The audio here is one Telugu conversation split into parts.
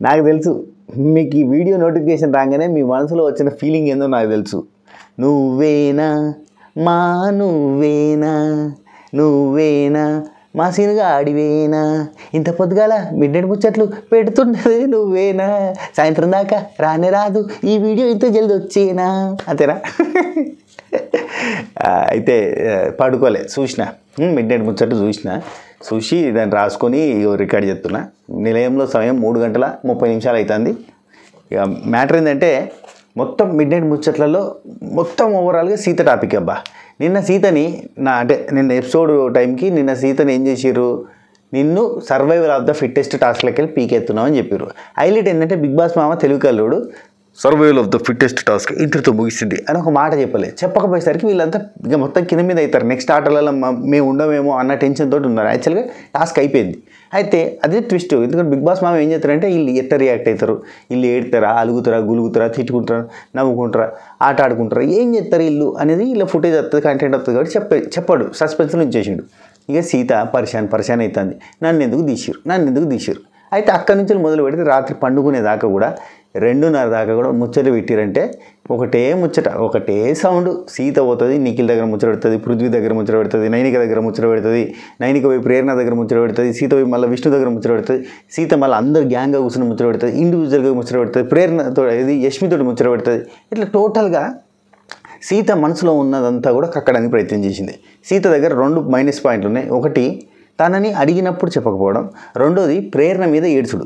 నాకు తెలుసు మీకు ఈ వీడియో నోటిఫికేషన్ రాగానే మీ మనసులో వచ్చిన ఫీలింగ్ ఏందో నాకు తెలుసు. నువ్వేనా మా నువ్వేనా నువ్వేనా మా సీనుగా ఆడివేనా ఇంత పొద్దుగాల మిడ్నైట్ ముచ్చట్లు పెడుతున్నది నువ్వేనా సాయంత్రం దాకా రానే రాదు ఈ వీడియో ఇంత జల్ది వచ్చేనా అంతేనా? అయితే పడుకోలే చూసిన మిడ్నైట్ ముచ్చట్లు చూసి దాన్ని రాసుకొని రికార్డ్ చేస్తున్నా. నిలయంలో సమయం 3:30 అవుతుంది. ఇక మ్యాటర్ ఏంటంటే మొత్తం మిడ్నైట్ ముచ్చట్లలో మొత్తం ఓవరాల్గా సీత టాపిక్ అబ్బా. నిన్న సీతని నిన్న ఎపిసోడ్ టైంకి నిన్న సీతని ఏం చేసిర్రు, నిన్ను సర్వైవల్ ఆఫ్ ద ఫిట్టెస్ట్ టాస్క్లకి వెళ్ళి పీకెత్తున్నావు అని చెప్పారు. హైలైట్ ఏంటంటే బిగ్ బాస్ మామ తెలుగు కల్లుడు survival of the fittest task ఇంతటితో ముగిసింది అని ఒక మాట చెప్పకపోయేసరికి వీళ్ళంతా ఇక మొత్తం కింద మీద అవుతారు. నెక్స్ట్ ఆటలలో మేము ఉండమేమో అన్న టెన్షన్ తోటి ఉన్నారు. యాక్చువల్గా టాస్క్ అయిపోయింది. అయితే అదే ట్విస్ట్. ఎందుకంటే బిగ్ బాస్ మామ ఏం చేస్తారంటే వీళ్ళు ఎట్లా రియాక్ట్ అవుతారు, వీళ్ళు ఏడుతారా, అలుగుతారా, గులుగుతారా, తిట్టుకుంటారా, నవ్వుకుంటారా, ఆట ఆడుకుంటారా, ఏం చేస్తారు వీళ్ళు అనేది ఇలా ఫుటేజ్ వస్తుంది, కంటెంట్ వస్తుంది కాబట్టి చెప్పాడు. సస్పెన్స్లో ఉంచేసిండు. ఇక సీత పరిశాన్ అవుతుంది. నన్ను ఎందుకు తీసిరు. అయితే అక్కడి నుంచి మొదలు పెడితే రాత్రి పండుకునేదాకా కూడా 2:30 దాకా కూడా ముచ్చట పెట్టిరంటే ఒకటే సౌండ్. సీత పోతుంది, నిఖిల్ దగ్గర ముచ్చట పెడుతుంది, పృథ్వీ దగ్గర ముచ్చట పెడుతుంది, నైనిక దగ్గర ముచ్చట పెడుతుంది, నైనిక పోయి ప్రేరణ దగ్గర ముచ్చట పెడుతుంది, సీత పోయి మళ్ళీ విష్ణు దగ్గర ముచ్చట పెడుతుంది, సీత మళ్ళీ అందరు గ్యాంగ్గా కూర్చొని ముచ్చట పెడుతుంది, ఇండివిజువల్గా ముచ్చట పెడుతుంది, ప్రేరణతో ఇది యష్మితోటి ముచ్చట పెడుతుంది. ఇట్లా టోటల్గా సీత మనసులో ఉన్నదంతా కూడా కక్కడానికి ప్రయత్నం చేసింది. సీత దగ్గర 2 మైనస్ పాయింట్లు ఉన్నాయి. ఒకటి, తనని అడిగినప్పుడు చెప్పకపోవడం. రెండోది, ప్రేరణ మీద ఏడ్చుడు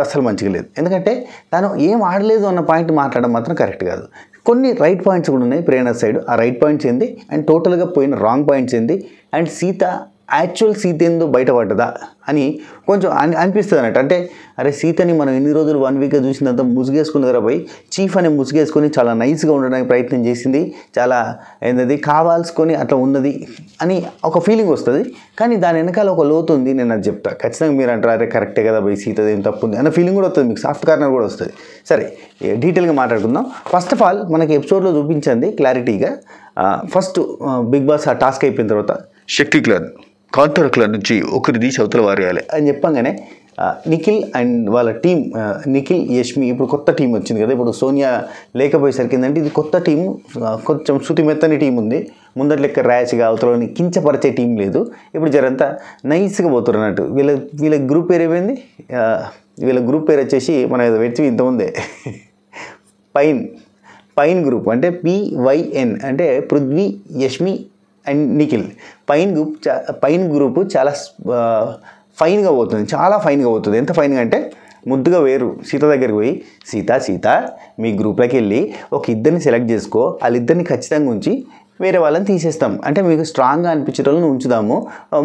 అస్సలు మంచిగా లేదు. ఎందుకంటే తను ఏం ఆడలేదు అన్న పాయింట్ మాట్లాడడం మాత్రం కరెక్ట్ కాదు. కొన్ని రైట్ పాయింట్స్ కూడా ఉన్నాయి ప్రేరణ సైడ్. ఆ రైట్ పాయింట్స్ ఏంది అండ్ టోటల్గా పోయిన రాంగ్ పాయింట్స్ ఏంది అండ్ యాక్చువల్ సీత ఏందో బయటపడ్డదా అని కొంచెం అనిపిస్తుంది అన్నట్టు. అంటే అరే సీతని మనం ఎన్ని రోజులు 1 వీక్గా చూసినంత ముసుగేసుకున్నదరా పోయి చీఫ్ అనే ముసుగేసుకొని చాలా నైస్గా ఉండడానికి ప్రయత్నం చేసింది, చాలా ఏంటది కావాల్సుకొని అట్లా ఉన్నది అని ఒక ఫీలింగ్ వస్తుంది. కానీ దాని వెనకాల ఒక లోతు ఉంది. నేను అది చెప్తా ఖచ్చితంగా. మీరు అంటారు అరే కరెక్టే కదా పోయి సీతది ఏం తప్పు ఉంది అన్న ఫీలింగ్ కూడా వస్తుంది, మీకు సాఫ్ట్ కార్నర్ కూడా వస్తుంది. సరే డీటెయిల్గా మాట్లాడుకుందాం. ఫస్ట్ ఆఫ్ ఆల్ మనకి ఎపిసోడ్లో చూపించింది క్లారిటీగా. ఫస్ట్ బిగ్ బాస్ ఆ టాస్క్ అయిపోయిన తర్వాత శక్తి క్లాన్ కాంతార క్లాన్ నుంచి ఒకరి తీసి అవతల వారేయాలి అని చెప్పంగానే నిఖిల్ అండ్ వాళ్ళ టీం, నిఖిల్ యష్మి, ఇప్పుడు కొత్త టీం వచ్చింది కదా. ఇప్పుడు సోనియా లేకపోయేసరికి ఏంటంటే ఇది కొత్త టీం, కొంచెం శృతిమెత్తని టీం ఉంది. ముందటి లెక్క ర్యాష్గా అవతలని కించపరిచే టీం లేదు. ఇప్పుడు జరంతా నైస్గా పోతున్నారు అన్నట్టు. వీళ్ళ గ్రూప్ పేరు ఏమైంది, వీళ్ళ గ్రూప్ పేరు వచ్చేసి మన పెట్టి ఇంతకుముందే పైన్ గ్రూప్, అంటే PYN, అంటే Prithvi, Yashmi and Nikhil. Pine group చాలా ఫైన్గా పోతుంది, చాలా ఫైన్గా పోతుంది. ఎంత ఫైన్గా అంటే ముద్దుగా వేరు సీత దగ్గరికి పోయి సీత మీ గ్రూప్లోకి వెళ్ళి ఒక ఇద్దరిని సెలెక్ట్ చేసుకో, వాళ్ళిద్దరిని ఖచ్చితంగా ఉంచి వేరే వాళ్ళని తీసేస్తాం, అంటే మీకు స్ట్రాంగ్గా అనిపించే వాళ్ళని ఉంచుదాము,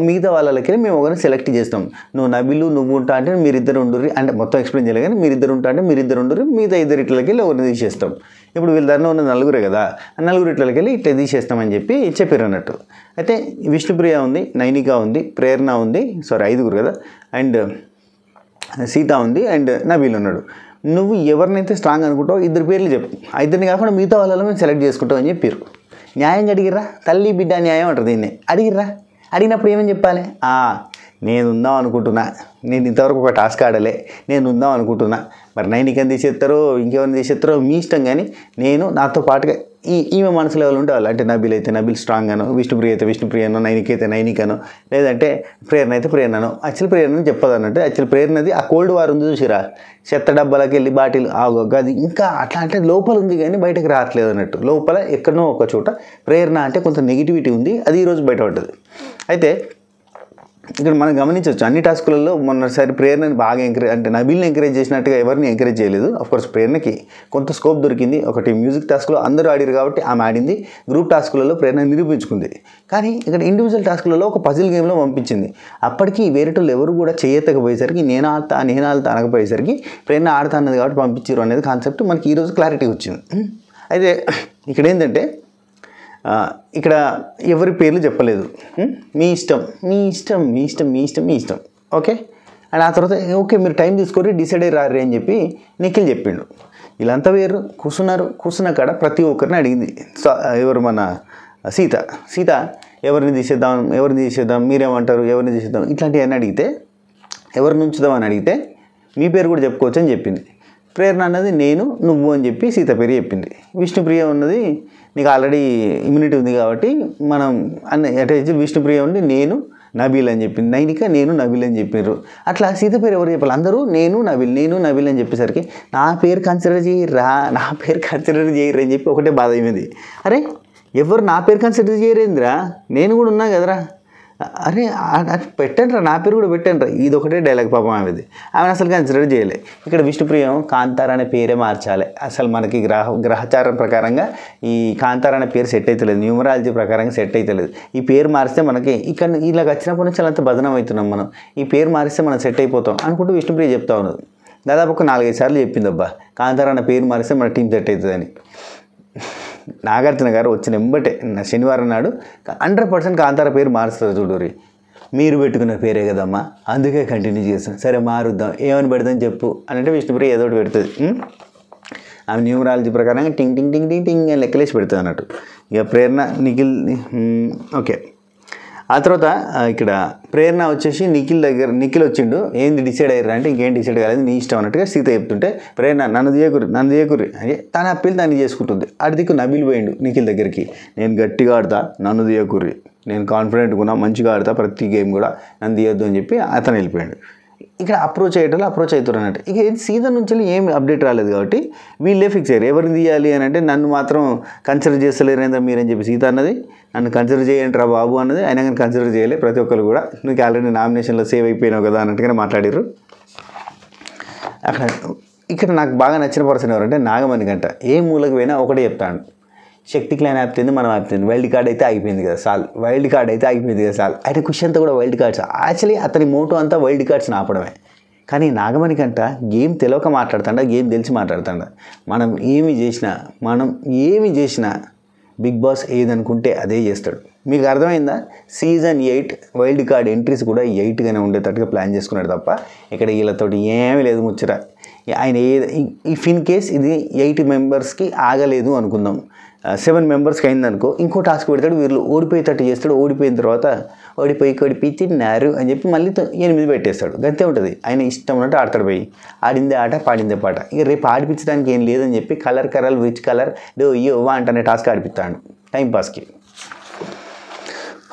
మిగతా వాళ్ళకి మేము ఒకరిని సెలెక్ట్ చేస్తాం. నువ్వు నబిలు నువ్వు ఉంటా అంటే మీరిద్దరు ఉండుర్రి, అంటే మొత్తం ఎక్స్ప్లెయిన్ చేయలేదు కానీ మీరిద్దరు ఉంటా అంటే మీరిద్దరు ఉండుర్రి, మిగతా ఇద్దరిట్లకి వెళ్ళి ఒకరిని తీసేస్తాం. ఇప్పుడు వీళ్ళ దారిలో ఉన్న 4 కదా, 4 ఇట్లకి వెళ్ళి ఇట్లా తీసేస్తామని చెప్పారు అన్నట్టు. అయితే విష్ణుప్రియ ఉంది, నైనిక ఉంది, ప్రేరణ ఉంది, 5 కదా, అండ్ సీత ఉంది అండ్ నబీల్ ఉన్నాడు. నువ్వు ఎవరినైతే స్ట్రాంగ్ అనుకుంటావు 2 పేర్లు చెప్పు, 2 కాకుండా మిగతా వాళ్ళలో మేము సెలెక్ట్ చేసుకుంటాం అని చెప్పారు. న్యాయంగా అడిగిర్రా, తల్లి బిడ్డ న్యాయం అంటారు దీన్ని. అడిగినప్పుడు ఏమని చెప్పాలి, నేను ఉందాం అనుకుంటున్నా, నేను ఇంతవరకు ఒక టాస్క్ ఆడలే, నేను ఉందాం అనుకుంటున్నా, మరి నైనికని తీసేస్తారో ఇంకెవరిని తీసేస్తారో మీ ఇష్టం, కానీ నేను నాతో పాటుగా ఈమె మనసులో ఎవరు ఉంటే వాళ్ళు, అంటే నబిల్ అయితే నబిల్ స్ట్రాంగ్ అను, విష్ణుప్రియ అయితే విష్ణుప్రియనో, నైనిక అయితే నైనికనో, లేదంటే ప్రేరణ అయితే ప్రేరణనో. యాక్చువల్ ప్రేరణని చెప్పదు అన్నట్టు. యాక్చువల్ ప్రేరణది ఆ కోల్డ్ వార్ ఉంది చూసిరా, చెత్త డబ్బాలకి వెళ్ళి బాటిల్ అది ఇంకా అట్లా అంటే లోపల ఉంది కానీ బయటకు రావట్లేదు అన్నట్టు. లోపల ఎక్కడనో ఒక చోట ప్రేరణ అంటే కొంత నెగిటివిటీ ఉంది, అది ఈరోజు బయటపడ్డది. అయితే ఇక్కడ మనం గమనించవచ్చు అన్ని టాస్కులలో మొన్నసారి ప్రేరణని బాగా అంటే నబీల్ని ఎంకరేజ్ చేసినట్టుగా ఎవరిని ఎంకరేజ్ చేయలేదు. అఫ్కోర్స్ ప్రేరణకి కొంత స్కోప్ దొరికింది. ఒకటి మ్యూజిక్ టాస్క్లో అందరూ ఆడారు కాబట్టి ఆమె ఆడింది, గ్రూప్ టాస్కులలో ప్రేరణ నిరూపించుకుంది. కానీ ఇక్కడ ఇండివిజువల్ టాస్కులలో ఒక పజిల్ గేమ్లో పంపించింది. అప్పటికి వేరేటోళ్ళు ఎవరు కూడా చేయతకపోయేసరికి నేను ఆడతా అనకపోయేసరికి ప్రేరణ ఆడతా అన్నది కాబట్టి పంపించారు అనేది కాన్సెప్ట్ మనకి ఈరోజు క్లారిటీ వచ్చింది. అయితే ఇక్కడ ఏంటంటే ఇక్కడ ఎవరి పేర్లు చెప్పలేదు, మీ ఇష్టం ఓకే. అండ్ ఆ తర్వాత ఓకే మీరు టైం తీసుకొని డిసైడ్ అయ్యి రారు అని చెప్పి నిఖిల్ చెప్పిండు. వీళ్ళంతా వేరు కూర్చున్న కాడ ప్రతి ఒక్కరిని అడిగింది. ఎవరు మన సీత ఎవరిని తీసేద్దాం మీరేమంటారు, ఎవరిని తీసేద్దాం ఇట్లాంటివన్నీ అడిగితే, ఎవరిని ఉంచుదామని అడిగితే మీ పేరు కూడా చెప్పుకోవచ్చు అని చెప్పింది. ప్రేరణ అన్నది నేను నువ్వు అని చెప్పి సీత పేరు చెప్పింది. విష్ణుప్రియ ఉన్నది నీకు ఆల్రెడీ ఇమ్యూనిటీ ఉంది కాబట్టి మనం అంటే విష్ణుప్రియ ఉండి నేను నబీల్ అని చెప్పింది. నైనిక నేను నబీల్ అని చెప్పారు. అట్లా సీత పేరు ఎవరు చెప్పాలి? అందరూ నేను నబీల్ అని చెప్పేసరికి నా పేరు కన్సిడర్ చేయరా అని చెప్పి ఒకటే బాధ అయింది. అరే ఎవరు నా పేరు కన్సిడర్ చేయరేంద్రా, నేను కూడా ఉన్నా కదరా, అరే పెట్టండిరా, నా పేరు కూడా పెట్టండిరా. ఇది ఒకటే డైలాగ్ పాపం ఆమెది. ఆమెను అసలు కన్సిడర్ చేయలే. ఇక్కడ విష్ణుప్రియం కాంతార అనే పేరే మార్చాలి. అసలు మనకి గ్రహచారం ప్రకారంగా ఈ కాంతార అనే పేరు సెట్ అవుతలేదు, న్యూమరాలజీ ప్రకారంగా సెట్ అవుతలేదు. ఈ పేరు మారిస్తే మనకి ఇక్కడ ఇలాగ వచ్చినప్పటి నుంచి అంత బదనం అవుతున్నాం మనం. ఈ పేరు మారిస్తే మనం సెట్ అయిపోతాం అనుకుంటూ విష్ణుప్రియ చెప్తా ఉన్నది. దాదాపు ఒక 4-5 సార్లు చెప్పింది అబ్బా కాంతార అనే పేరు మారిస్తే మన టీం సెట్ అవుతుందని. నాగార్జున గారు వచ్చిన ఎంబటే శనివారం నాడు 100% కాంతార పేరు మారుస్తారు చూడూరి. మీరు పెట్టుకున్న పేరే కదమ్మా, అందుకే కంటిన్యూ చేస్తాం, సరే మారుద్దాం, ఏమని పెడదాం చెప్పు అని అంటే విష్ణుప్రియ ఏదో ఒకటి పెడుతుంది. ఆమె న్యూమరాలజీ ప్రకారంగా టింగ్ టింగ్ టింగ్ టింగ్ టింగ్ అని లెక్కలేసి పెడుతుంది అన్నట్టు. ఇక ప్రేరణ నిఖిల్ ఓకే. ఆ తర్వాత ఇక్కడ ప్రేరణ వచ్చేసి నిఖిల్ వచ్చిండు, ఏంది డిసైడ్ అయ్యారు అంటే ఇంకేం డిసైడ్ కాలేదు, నీ ఇష్టం అన్నట్టుగా సీత చెప్తుంటే ప్రేరణ నన్ను తీయకురి అని తన అప్పీలు తను చేసుకుంటుంది. అడిదికు నబీల్ పోయిండు నిఖిల్ దగ్గరికి, నేను గట్టిగా ఆడతా, నన్ను తీయకుర్రి, నేను కాన్ఫిడెంట్గా ఉన్నా, మంచిగా ఆడతా ప్రతి గేమ్ కూడా, నన్ను తీయొద్దు అని చెప్పి అతను వెళ్ళిపోయాడు. ఇక్కడ అప్రోచ్ అవుతారు అన్నట్టు. ఇక సీజన్ నుంచి ఏం అప్డేట్ రాలేదు కాబట్టి వీళ్ళే ఫిక్స్ అయ్యారు ఎవరిని తీయాలి అని అంటే, నన్ను మాత్రం కన్సిడర్ చేస్తలేరేందా మీరని చెప్పి సీత అన్నది, నన్ను కన్సిడర్ చేయండి రా బాబు అన్నది. అయినా కానీ కన్సిడర్ చేయలే. ప్రతి ఒక్కరు కూడా నీకు ఆల్రెడీ నామినేషన్లో సేవ్ అయిపోయినావు కదా అన్నట్టుగానే మాట్లాడారు. ఇక్కడ నాకు బాగా నచ్చిన పర్సన్ ఎవరంటే నాగమణి గంట. ఏ మూలకు పోయినా ఒకటే చెప్తాను, శక్తి క్లాన్ ఆపుతుంది, మనం ఆపుతుంది, వైల్డ్ కార్డ్ అయితే అయిపోయింది కదా సాల్, అయితే క్వశ్చన్ అంతా కూడా వైల్డ్ కార్డ్స్. యాక్చువల్లీ అతని మోటో అంతా వైల్డ్ కార్డ్స్ని ఆపడమే. కానీ నాగమణి కంట గేమ్ తెలియక మాట్లాడుతాడ, గేమ్ తెలిసి మాట్లాడుతాడ. మనం ఏమి చేసినా బిగ్ బాస్ ఏదనుకుంటే అదే చేస్తాడు. మీకు అర్థమైందా? సీజన్ 8 వైల్డ్ కార్డ్ ఎంట్రీస్ కూడా 8గానే ఉండేటట్టుగా ప్లాన్ చేసుకున్నాడు తప్ప ఇక్కడ వీళ్ళతోటి ఏమీ లేదు ముచ్చట. ఆయన ఇఫ్ ఇన్ కేస్ ఇది 8 మెంబర్స్కి ఆగలేదు అనుకుందాం, 7 మెంబర్స్కి అయిందనుకో, ఇంకో టాస్క్ పెడతాడు, వీళ్ళు ఓడిపోయేటట్టు చేస్తాడు. ఓడిపోయిన తర్వాత ఓడిపోయి తిన్నారు అని చెప్పి మళ్ళీ 8 పెట్టేస్తాడు. గంతే ఉంటుంది. ఆయన ఇష్టం ఉన్నట్టు ఆడతాడు. పోయి ఆడిందే ఆట, పాడిందే పాట. ఇక రేపు ఆడిపించడానికి ఏం లేదని చెప్పి కలర్ విచ్ కలర్ డో యో వాంట్ అనే టాస్క్ ఆడిపిస్తాడు టైంపాస్కి.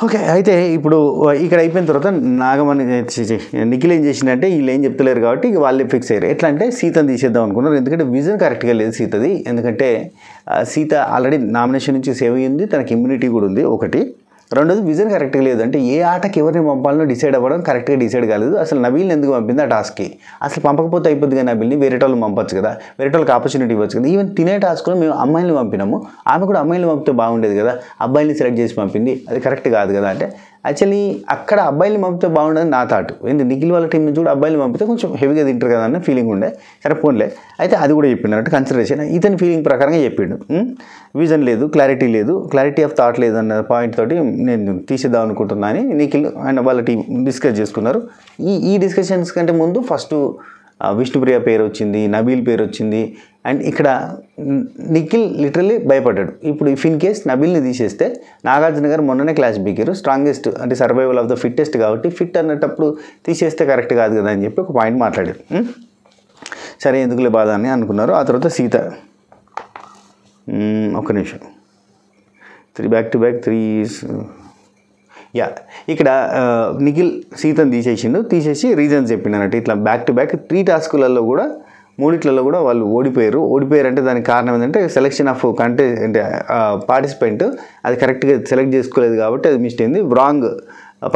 ఓకే. అయితే ఇప్పుడు ఇక్కడ అయిపోయిన తర్వాత నాగమణి నిఖిల్ ఏం చేసిందంటే వీళ్ళు ఏం చెప్తలేరు కాబట్టి ఇక వాళ్ళే ఫిక్స్ అయ్యారు. ఎట్లా అంటే సీతను తీసేద్దాం అనుకున్నారు. ఎందుకంటే విజన్ కరెక్ట్గా లేదు సీతది. ఎందుకంటే సీత ఆల్రెడీ నామినేషన్ నుంచి సేవ్ అయ్యింది, తనకి ఇమ్యూనిటీ కూడా ఉంది ఒకటి. రెండోది విజన్ కరెక్ట్గా లేదు. అంటే ఏ ఆటకి ఎవరిని పంపాలనో డిసైడ్ అవ్వడం కరెక్ట్గా డిసైడ్ కాలేదు. అసలు నబీల్ని ఎందుకు పంపింది ఆ టాస్క్కి? అసలు పంపకపోతే అయిపోద్ది కదా, నబీల్ని వేరే వాళ్ళని పంపచ్చు కదా, వేరే వాళ్ళకి ఆపర్చునిటీ ఇవ్వచ్చు కదా. ఈవెన్ తినే టాస్క్లో మేము అమ్మాయిని పంపినాము, ఆమె కూడా అమ్మాయిని పంపితే బాగుండేది కదా, అబ్బాయిని సెలెక్ట్ చేసి పంపింది, అది కరెక్ట్ కాదు కదా. అంటే యాక్చువల్లీ అక్కడ అబ్బాయిని పంపితే బాగుండదు నా థాట్. ఎందుకు నిఖిల్ వాళ్ళ టీం నుంచి కూడా అబ్బాయిని పంపితే కొంచెం హెవీగా తింటారు కదా అన్న ఫీలింగ్ ఉండే. సరే పోన్లే. అయితే అది కూడా చెప్పిండు అంటే కన్సిడరేషన్ ఇతని ఫీలింగ్ ప్రకారంగా చెప్పిండు. విజన్ లేదు, క్లారిటీ ఆఫ్ థాట్ లేదు అన్న పాయింట్ తోటి నేను తీసేద్దాం అనుకుంటున్నా అని నిఖిల్ అండ్ వాళ్ళ టీం డిస్కస్ చేసుకున్నారు. ఈ డిస్కషన్స్ కంటే ముందు ఫస్ట్ విష్ణుప్రియ పేరు వచ్చింది, నబీల్ పేరు వచ్చింది. అండ్ ఇక్కడ నిఖిల్ లిటరల్లీ భయపడ్డాడు. ఇప్పుడు ఇఫ్ ఇన్ కేస్ నబీల్ని తీసేస్తే నాగార్జున గారు మొన్ననే క్లాస్ బీకారు, స్ట్రాంగెస్ట్ అంటే సర్వైవల్ ఆఫ్ ద ఫిట్టెస్ట్ కాబట్టి ఫిట్ అన్నప్పుడు తీసేస్తే కరెక్ట్ కాదు కదా అని చెప్పి ఒక పాయింట్ మాట్లాడారు. సరే ఎందుకులే బాధ అని అనుకున్నారు. ఆ తర్వాత సీత ఒక్క నిమిషం 3 back to back 3 ఇక్కడ నిఖిల్ సీతను తీసేసి రీజన్స్ చెప్పినట్టు ఇట్లా బ్యాక్ టు బ్యాక్ 3 టాస్కులలో కూడా 3 కూడా వాళ్ళు ఓడిపోయారు అంటే దానికి కారణం ఏంటంటే సెలెక్షన్ ఆఫ్ అంటే పార్టిసిపెంట్ అది కరెక్ట్గా సెలెక్ట్ చేసుకోలేదు కాబట్టి అది మిస్ అయింది. రాంగ్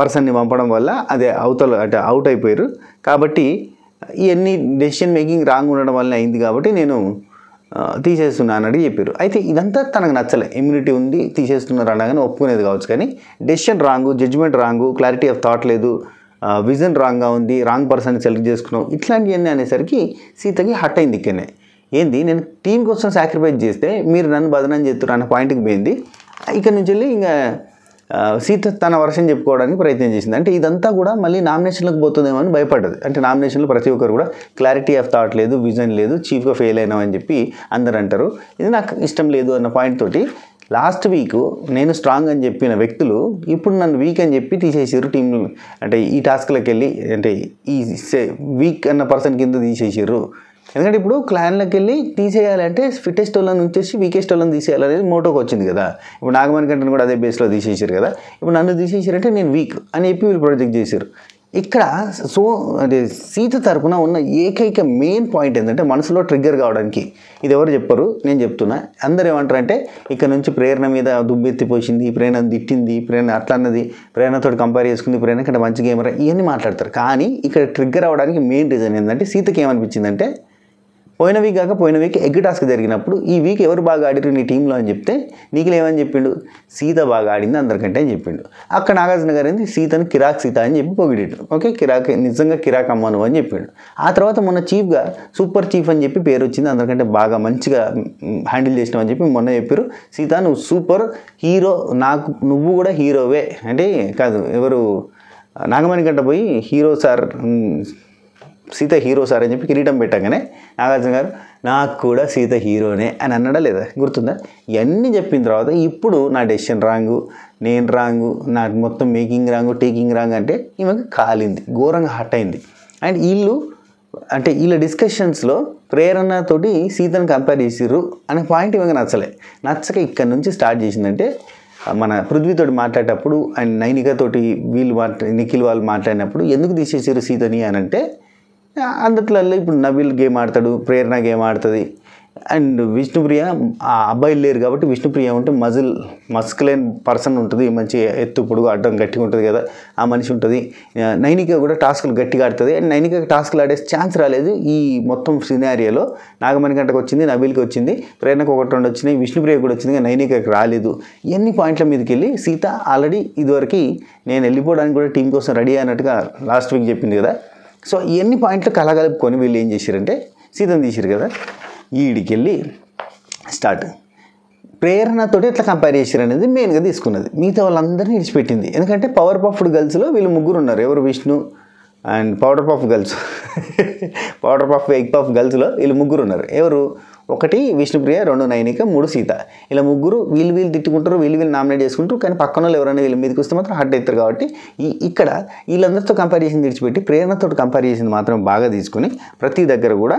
పర్సన్ని పంపడం వల్ల అదే అంటే అవుట్ అయిపోయారు. కాబట్టి ఇవన్నీ డెసిషన్ మేకింగ్ రాంగ్ ఉండడం వల్ల అయింది కాబట్టి నేను తీసేస్తున్నాను అని చెప్పారు. అయితే ఇదంతా తనకు నచ్చలే. ఇమ్యూనిటీ ఉంది తీసేస్తున్నారు అనగానే ఒప్పుకునేది కావచ్చు, కానీ decision wrong, judgement wrong, clarity of thought లేదు, విజన్ రాంగ్గా ఉంది, రాంగ్ పర్సన్ని సెలెక్ట్ చేసుకున్నాం, ఇట్లాంటివన్నీ అనేసరికి సీతకి హట్ అయింది. ఇక్కడనే ఏంది నేను టీం కోసం సాక్రిఫైస్ చేస్తే మీరు నన్ను బదనం చేస్తున్నారు అన్న పాయింట్కి పోయింది. ఇక్కడ నుంచి వెళ్ళి ఇంకా సీత తన వర్షన్ చెప్పుకోవడానికి ప్రయత్నం చేసింది. అంటే ఇదంతా కూడా మళ్ళీ నామినేషన్లకు పోతుందేమో అని భయపడ్డది. అంటే నామినేషన్లో ప్రతి ఒక్కరు కూడా క్లారిటీ ఆఫ్ థాట్ లేదు, విజన్ లేదు, చీఫ్గా ఫెయిల్ అయినామని చెప్పి అందరు అంటారు. ఇది నాకు ఇష్టం లేదు అన్న పాయింట్ తోటి లాస్ట్ వీక్ నేను స్ట్రాంగ్ అని చెప్పిన వ్యక్తులు ఇప్పుడు నన్ను వీక్ అని చెప్పి తీసేసారు టీం, అంటే ఈ టాస్క్లోకి వెళ్ళి అంటే ఈ వీక్ అన్న పర్సన్ కింద తీసేసారు. ఎందుకంటే ఇప్పుడు క్లాన్లోకి వెళ్ళి తీసేయాలంటే ఫిట్టెస్ట్ వాళ్ళని ఉంచేసి వీకెస్ట్ వాళ్ళని తీసేయాలనేది మోటోకి వచ్చింది కదా. ఇప్పుడు నాగమణి కంటని కూడా అదే బేస్లో తీసేసారు కదా. ఇప్పుడు నన్ను తీసేసారంటే నేను వీక్ అని చెప్పి వీళ్ళు ప్రొజెక్ట్ చేశారు. ఇక్కడ సో అంటే సీత తరపున ఉన్న ఏకైక మెయిన్ పాయింట్ ఏంటంటే మనసులో ట్రిగ్గర్ కావడానికి, ఇది ఎవరు చెప్పరు నేను చెప్తున్నా. అందరు ఏమంటారంటే ఇక్కడ నుంచి ప్రేరణ మీద దుబ్బెత్తిపోసింది, ప్రేరణ తిట్టింది, ప్రేరణ అట్లా అన్నది, ప్రేరణతో కంపేర్ చేసుకుంది, ప్రేరణ కంటే మంచి గేమర్, ఇవన్నీ మాట్లాడతారు. కానీ ఇక్కడ ట్రిగ్గర్ అవ్వడానికి మెయిన్ రీజన్ ఏంటంటే సీతకి ఏమనిపించిందంటే పోయిన వీక్ ఎగ్ టాస్క్ జరిగినప్పుడు ఈ వీక్ ఎవరు బాగా ఆడిరు నీ టీంలో అని చెప్తే నీకు ఏమని చెప్పిండు, సీత బాగా ఆడింది అందరికంటే అని చెప్పిండు. అక్కడ నాగార్జున గారు ఏంది సీతను కిరాక్ సీత అని చెప్పి పొగిడాడు. ఓకే, కిరాక్ నిజంగా కిరాక్ అమ్మను అని చెప్పిండు. ఆ తర్వాత మొన్న చీఫ్గా సూపర్ చీఫ్ అని చెప్పి పేరు వచ్చింది, అందరికంటే బాగా మంచిగా హ్యాండిల్ చేసినావు అని చెప్పి మొన్న చెప్పారు. సీత నువ్వు సూపర్ హీరో, నాకు నువ్వు కూడా హీరోవే అంటే కాదు, ఎవరు నాగమణి కంట పోయి hero sir Sita hero sir అని చెప్పి కిరీటం పెట్టగానే నాగార్జున గారు నాకు కూడా సీత హీరోనే అని అన్నాడా లేదా, గుర్తుందా? ఇవన్నీ చెప్పిన తర్వాత ఇప్పుడు నా డెసిషన్ రాంగు, నేను రాంగు, నాకు మొత్తం మేకింగ్ రాంగు, టేకింగ్ రాంగ్ అంటే ఈమెకు కాలింది, ఘోరంగా హట్ అయింది. అండ్ వీళ్ళ డిస్కషన్స్లో ప్రేరణతోటి సీతను కంపేర్ చేసిర్రు అనే పాయింట్ ఈమెకు నచ్చక ఇక్కడ నుంచి స్టార్ట్ చేసిందంటే మన పృథ్వీతోటి మాట్లాడేటప్పుడు అండ్ నైనికతోటి వీళ్ళు నిఖిల్ వాళ్ళు మాట్లాడినప్పుడు ఎందుకు తీసేసారు సీతని అని అంటే అందుట్లో ఇప్పుడు నబీల్ గేమ్ ఆడతాడు, ప్రేరణ గేమ్ ఆడుతుంది, అండ్ విష్ణుప్రియ ఆ అబ్బాయిలు లేరు కాబట్టి విష్ణుప్రియ ఉంటే మస్కులైన్ పర్సన్ ఉంటుంది, మంచి ఎత్తు పొడుగు అడ్డం గట్టిగా ఉంటుంది కదా ఆ మనిషి ఉంటుంది. నైనిక కూడా టాస్కులు గట్టిగా ఆడుతుంది. అండ్ నైనిక టాస్కులు ఆడే ఛాన్స్ రాలేదు ఈ మొత్తం సినారియోలో. నాగమణి గంటకు వచ్చింది, నబీల్కి వచ్చింది, ప్రేరణకు 1-2 వచ్చినాయి, విష్ణుప్రియ కూడా వచ్చింది, కానీ నైనికకి రాలేదు. ఇవన్నీ పాయింట్ల మీదకి వెళ్ళి సీత ఆల్రెడీ ఇదివరకు నేను వెళ్ళిపోవడానికి కూడా టీం కోసం రెడీ అయినట్టుగా లాస్ట్ వీక్ చెప్పింది కదా. సో ఇవన్నీ పాయింట్లు కలగలుపుకొని వీళ్ళు ఏం చేశారంటే సీతను తీసారు కదా, ఈడికి వెళ్ళి స్టార్ట్ ప్రేరణతో ఎట్లా కంపేర్ చేశారు అనేది మెయిన్గా తీసుకున్నది. మిగతా వాళ్ళందరినీ విడిచిపెట్టింది. ఎందుకంటే పవర్ పఫ్డ్ గర్ల్స్లో వీళ్ళు ముగ్గురు ఉన్నారు, ఎవరు Vishnu and powder puff girls powder puff egg puff గర్ల్స్లో వీళ్ళు ముగ్గురు ఉన్నారు. ఎవరు, 1 విష్ణుప్రియ, 2 నైనిక, 3 సీత. ఇలా ముగ్గురు వీళ్ళు తిట్టుకుంటారు, వీళ్ళు నామినేట్ చేసుకుంటారు. కానీ పక్కన వాళ్ళు ఎవరైనా వీళ్ళ మీదకి వస్తే మాత్రం హట్ అవుతారు. కాబట్టి ఇక్కడ వీళ్ళందరితో కంపేర్ చేసింది విడిచిపెట్టి ప్రేరణతో కంపేర్ చేసింది మాత్రం బాగా తీసుకొని ప్రతి దగ్గర కూడా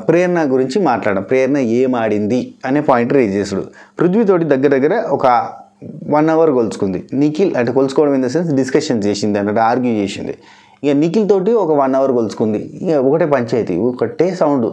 ప్రేరణ గురించి మాట్లాడడం, ప్రేరణ ఏం ఆడింది అనే పాయింట్ రేజ్ చేసుడు. పృథ్వీతోటి దగ్గర ఒక 1 అవర్ కొలుచుకుంది. నిఖిల్ అంటే కొలుచుకోవడం ఇన్ ద సెన్స్ డిస్కషన్ చేసింది అన్నట్టు ఆర్గ్యూ చేసింది. ఇక నిఖిల్ తోటి ఒక 1 అవర్ కొలుచుకుంది. ఇక ఒకటే పంచాయతీ, ఒకటే సౌండ్.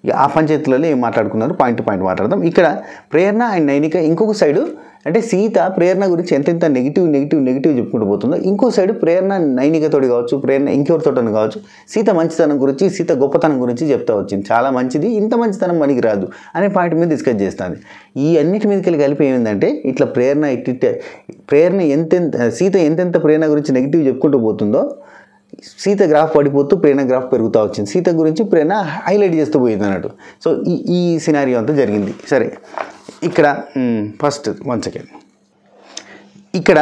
ఇక ఆ పంచాయతీలలో ఏం మాట్లాడుకున్నారు పాయింట్ టు పాయింట్ మాట్లాడదాం. ఇక్కడ ప్రేరణ అండ్ నైనిక ఇంకొక సైడు అంటే సీత ప్రేరణ గురించి ఎంతెంత నెగిటివ్ చెప్పుకుంటూ పోతుందో, ఇంకో సైడ్ ప్రేరణ నైనికతోటి కావచ్చు, ప్రేరణ ఇంకెవరితోటని కావచ్చు, సీత మంచితనం గురించి, సీత గొప్పతనం గురించి చెప్తా వచ్చింది. చాలా మంచిది, ఇంత మంచితనం మనకి రాదు అనే పాయింట్ మీద డిస్కస్ చేస్తుంది. ఈ అన్నిటి మీదకి కలిపి ఏమైందంటే ఇట్లా ప్రేరణ సీత ఎంతెంత ప్రేరణ గురించి నెగిటివ్ చెప్పుకుంటూ పోతుందో సీత గ్రాఫ్ పడిపోతూ ప్రేరణ గ్రాఫ్ పెరుగుతూ వచ్చింది. సీత గురించి ప్రేరణ హైలైట్ చేస్తూ పోయింది అన్నట్టు. సో ఈ సినారియో అంతా జరిగింది. సరే, ఇక్కడ ఫస్ట్ 1 సెకండ్ ఇక్కడ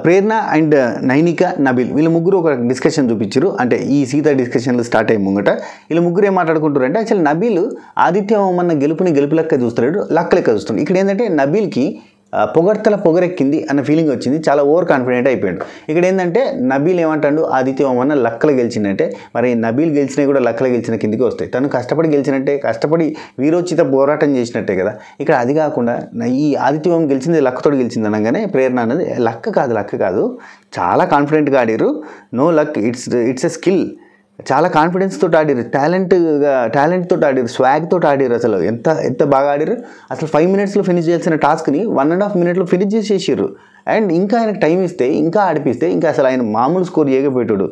ప్రేరణ అండ్ నైనిక, నబీల్ వీళ్ళ ముగ్గురు ఒక డిస్కషన్ చూపించారు. అంటే ఈ సీత డిస్కషన్లు స్టార్ట్ అయ్యి ముంగట వీళ్ళ ముగ్గురు ఏం మాట్లాడుకుంటారు అంటే యాక్చువల్లీ నబీల్ ఆదిత్య మన గెలుపు లెక్క చూస్తున్నాడు, లక్క లెక్క చూస్తున్నాడు. ఇక్కడ ఏంటంటే నబీల్కి పొగరెక్కింది అన్న ఫీలింగ్ వచ్చింది, చాలా ఓవర్ కాన్ఫిడెంట్ అయిపోయాడు. ఇక్కడ ఏంటంటే నబీల్ ఏమంటాడు, ఆదిత్య ఓమన్న లక్కలు గెలిచిందంటే మరి నబీల్ గెలిచినవి కూడా లక్కలు గెలిచిన కిందికి వస్తాయి. తను కష్టపడి గెలిచినట్టే, కష్టపడి వీరోచిత పోరాటం చేసినట్టే కదా. ఇక్కడ అది కాకుండా ఈ ఆదిత్య ఓం గెలిచింది లక్కతోటి గెలిచింది అనగానే ప్రేరణ అన్నది లక్క కాదు, చాలా కాన్ఫిడెంట్గా ఆడిరు. No luck, it's a skill. చాలా కాన్ఫిడెన్స్ తోటి ఆడిరు, టాలెంట్ తోటి ఆడిరు, స్వాగ్ తోటి ఆడిరు. అసలు ఎంత బాగా ఆడిరు. అసలు 5 మినిట్స్లో ఫినిష్ చేయాల్సిన టాస్క్ని 1.5 మినిట్లో ఫినిష్ చేసేసారు. అండ్ ఇంకా ఆయనకు టైం ఇస్తే, ఇంకా ఆడిపిస్తే ఇంకా అసలు ఆయన మామూలు స్కోర్ చేయకపోయాడు.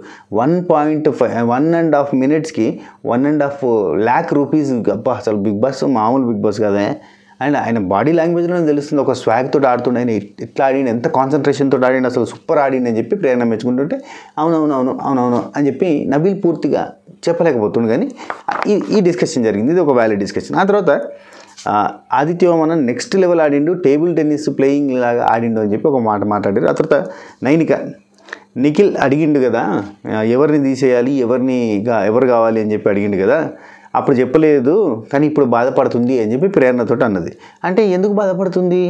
1.5 మినిట్స్కి 1.5 lakh రూపీస్. అబ్బా, అసలు బిగ్ బాస్ మామూలు బిగ్ బాస్ కదా. అండ్ ఆయన బాడీ లాంగ్వేజ్లో తెలుస్తుంది, ఒక స్వాగ్ తోటి ఆడుతుండే, ఆయన ఎట్లా ఆడిన, ఎంత కాన్సన్ట్రేషన్ తోటి ఆడిన, అసలు సూపర్ ఆడిన అని చెప్పి ప్రేరణ మెచ్చుకుంటుంటే అవునవును అని చెప్పి నబీల్ పూర్తిగా చెప్పలేకపోతుండు. కానీ ఈ డిస్కషన్ జరిగింది, ఇది ఒక వ్యాలిడ్ డిస్కషన్. ఆ తర్వాత ఆదిత్య మన నెక్స్ట్ లెవెల్ ఆడిండు, టేబుల్ టెన్నిస్ ప్లేయింగ్ లాగా ఆడిండు అని చెప్పి ఒక మాట మాట్లాడారు. ఆ తర్వాత నైనిక, నిఖిల్ అడిగిండు కదా ఎవరిని తీసేయాలి, ఎవరు కావాలి అని చెప్పి అడిగిండు కదా, అప్పుడు చెప్పలేదు కానీ ఇప్పుడు బాధపడుతుంది అని చెప్పి ప్రేరణతో అన్నది. అంటే ఎందుకు బాధపడుతుంది